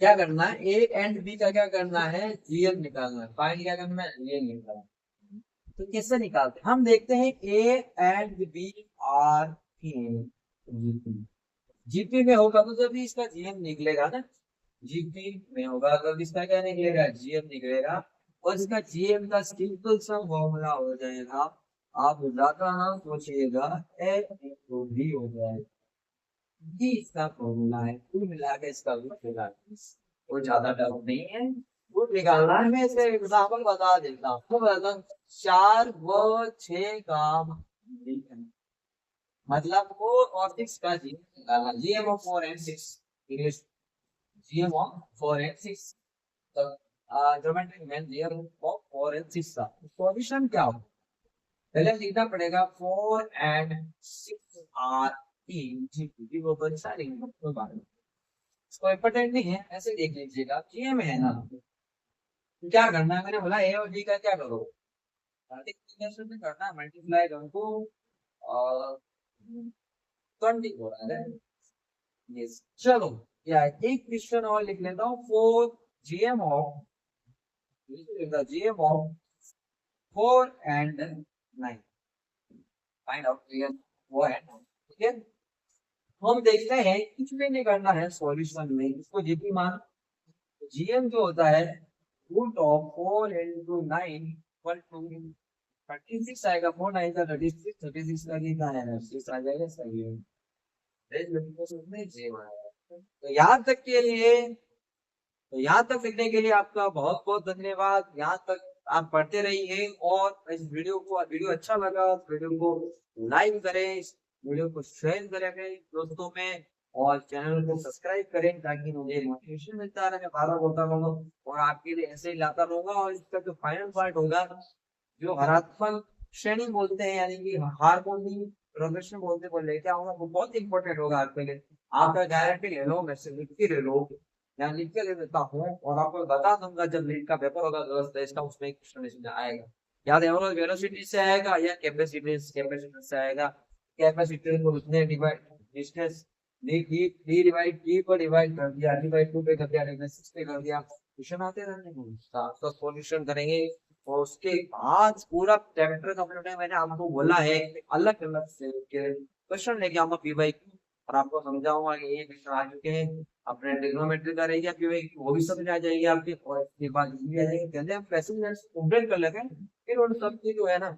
क्या करना है, ए एंड बी का क्या करना है जीएम निकालना है, फाइंड क्या करना है जीएम निकालना है। तो कैसे निकालते हैं, हम देखते हैं A and B are in GP में होगा तो जब इसका जीएम निकलेगा ना, जीपी में होगा तो इसका क्या निकलेगा जीएम निकलेगा, और इसका जीएम का सिंपल सा फॉर्मूला हो जाएगा, आप ज्यादा ना सोचिएगा ए तो भी हो जाएगा, ये इसका फॉर्मूला है, कुल मिला के इसका निकलेगा, वो ज्यादा टफ नहीं है, वो निकालना है। मैं इसे एग्जाम्पल बता देता हूँ, तो बताता हूँ 4 व 6 का मतलब 4 और 6 का जी निकालना, GM of 4 and 6 English, GM of 4 and 6 तो geometric mean GM of 4 and 6 का सॉल्यूशन क्या हो, पहले लिखना पड़ेगा 4 एंड 6 आर इन जीपी, वो बच्चा नहीं कोई बात नहीं, इसको इंपॉर्टेंट नहीं है, ऐसे देख लीजिएगा जीएम है ना, तो क्या करना है, मैंने बोला ए और डी का क्या करो, मल्टीप्लिकेशन में करना है, मल्टीप्लाई करो तो 20 हो रहा है, यस चलो या एक क्वेश्चन और लिख लेता हूँ, 4 GM of GM of 4 and 9 find out GM 4 and 9, ठीक है। हम देखते हैं कुछ भी नहीं करना है सॉल्यूशन में, इसको जीपी मान, जीएम जो होता है root of 4 into 9 equal to 36 आएगा, 4 9 का 36, 36 का कितना है 6 आ जाएगा, सही है। तो यहाँ तक के लिए, तो यहाँ तक लिखने के लिए आपका बहुत बहुत धन्यवाद, यहाँ तक आप पढ़ते रहिए, और इस वीडियो अच्छा लगा वीडियो को लाइक करें, इस वीडियो को शेयर करें दोस्तों में, और चैनल को सब्सक्राइब करें ताकि मुझे मोटिवेशन मिलता रहे, बारह होता रहूंगा और आपके लिए ऐसे ही लाता रहूंगा। और इसका जो फाइनल पार्ट होगा जो हरात्मक श्रेणी बोलते हैं, यानी कि हार्मोनी प्रोग्रेशन बोलते क्या होगा, वो बहुत इंपॉर्टेंट होगा आपके लिए। आपका गारंटी ले लो, मैं से लिख के ले लो, या लिख के ले देता हूँ और आपको बता दूंगा जब नीट का पेपर होगा दोस्त, उसमें एक क्वेश्चन आएगा। याद है, वेलोसिटी से आएगा या कैपेसिटी से आएगा। कैपेसिटी को उसने divide distance D divide D को डिवाइड कर दिया, डी बाई 2 पे कर दिया, डिवाइड 6 पे कर दिया। क्वेश्चन आते रहने को तो सॉल्यूशन करेंगे। और उसके बाद पूरा चैप्टर कंप्लीट है, मैंने आपको बोला है अलग अलग से क्वेश्चन लेके आऊंगा पी बाई क्यू, और आपको समझाऊंगा कि ये क्वेश्चन आ चुके हैं। अपने ट्रिग्नोमेट्री का रहेगा पी बाई क्यू, वो भी समझ आ जाएगी आपकी, और इसके बाद ये भी आ जाएगी। कहते हैं पैसेंजर कंप्लीट कर लेते हैं, फिर वो सब चीज जो है ना,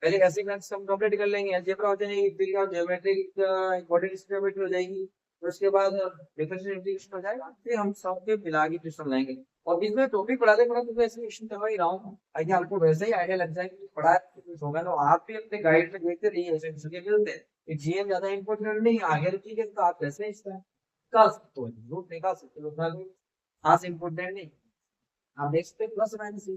पहले बेसिक मैथ्स हम कंप्लीट कर लेंगे, अलजेब्रा हो जाएगी, फिर क्या ज्योमेट्रिक कोऑर्डिनेट ज्योमेट्री हो जाएगी, फिर उसके बाद डिफरेंशियल इंटीग्रेशन हो जाएगा, फिर हम सब के मिला के ट्यूशन लाएंगे। और बीच में टॉपिक पढ़ाते पढ़ाते तो ऐसे क्वेश्चन करवा ही रहा हूँ, ताकि आपको वैसे ही आइडिया लग जाए कि पढ़ा कुछ होगा। तो आप भी अपने गाइड में देखते रहिए, ऐसे इसके मिलते हैं जीएम ज्यादा इंपॉर्टेंट नहीं, आगे ठीक है तो आप ऐसे इसका निकाल सकते हो, रूट निकाल सकते हो, उतना भी खास इंपॉर्टेंट नहीं। आप देख सकते प्लस माइनस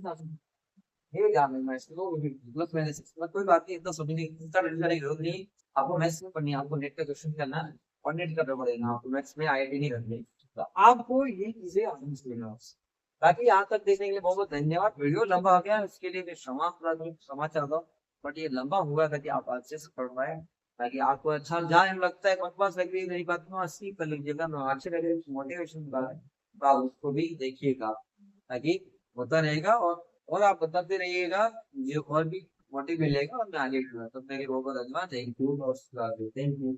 ये ध्यान रखना, इसको प्लस माइनस कोई बात नहीं, इतना समझने इतना टेंशन करने की जरूरत नहीं। आपको मैथ्स में पढ़नी है, आपको नेट का क्वेश्चन करना है और नेट का पेपर देना, आपको मैथ्स में आईआईटी नहीं करनी। तो आपको ये चीजें आनी चाहिए। बाकी यहाँ तक देखने के लिए बहुत बहुत धन्यवाद। वीडियो लंबा हो गया, उसके लिए मैं क्षमा चाहता हूँ, बट ये लंबा हुआ ताकि आप अच्छे से पढ़ पाए, ताकि आपको अच्छा जहाँ लगता है बकवास लग रही है मेरी बात में अस्सी कर लीजिएगा, मैं अच्छे लगे मोटिवेशन तो आप उसको भी देखिएगा, ताकि होता रहेगा। और आप बताते रहिएगा, मुझे और भी मोटिव मिलेगा और मैं आगे बढ़ूंगा। तो मेरी बहुत बहुत धन्यवाद, थैंक यू।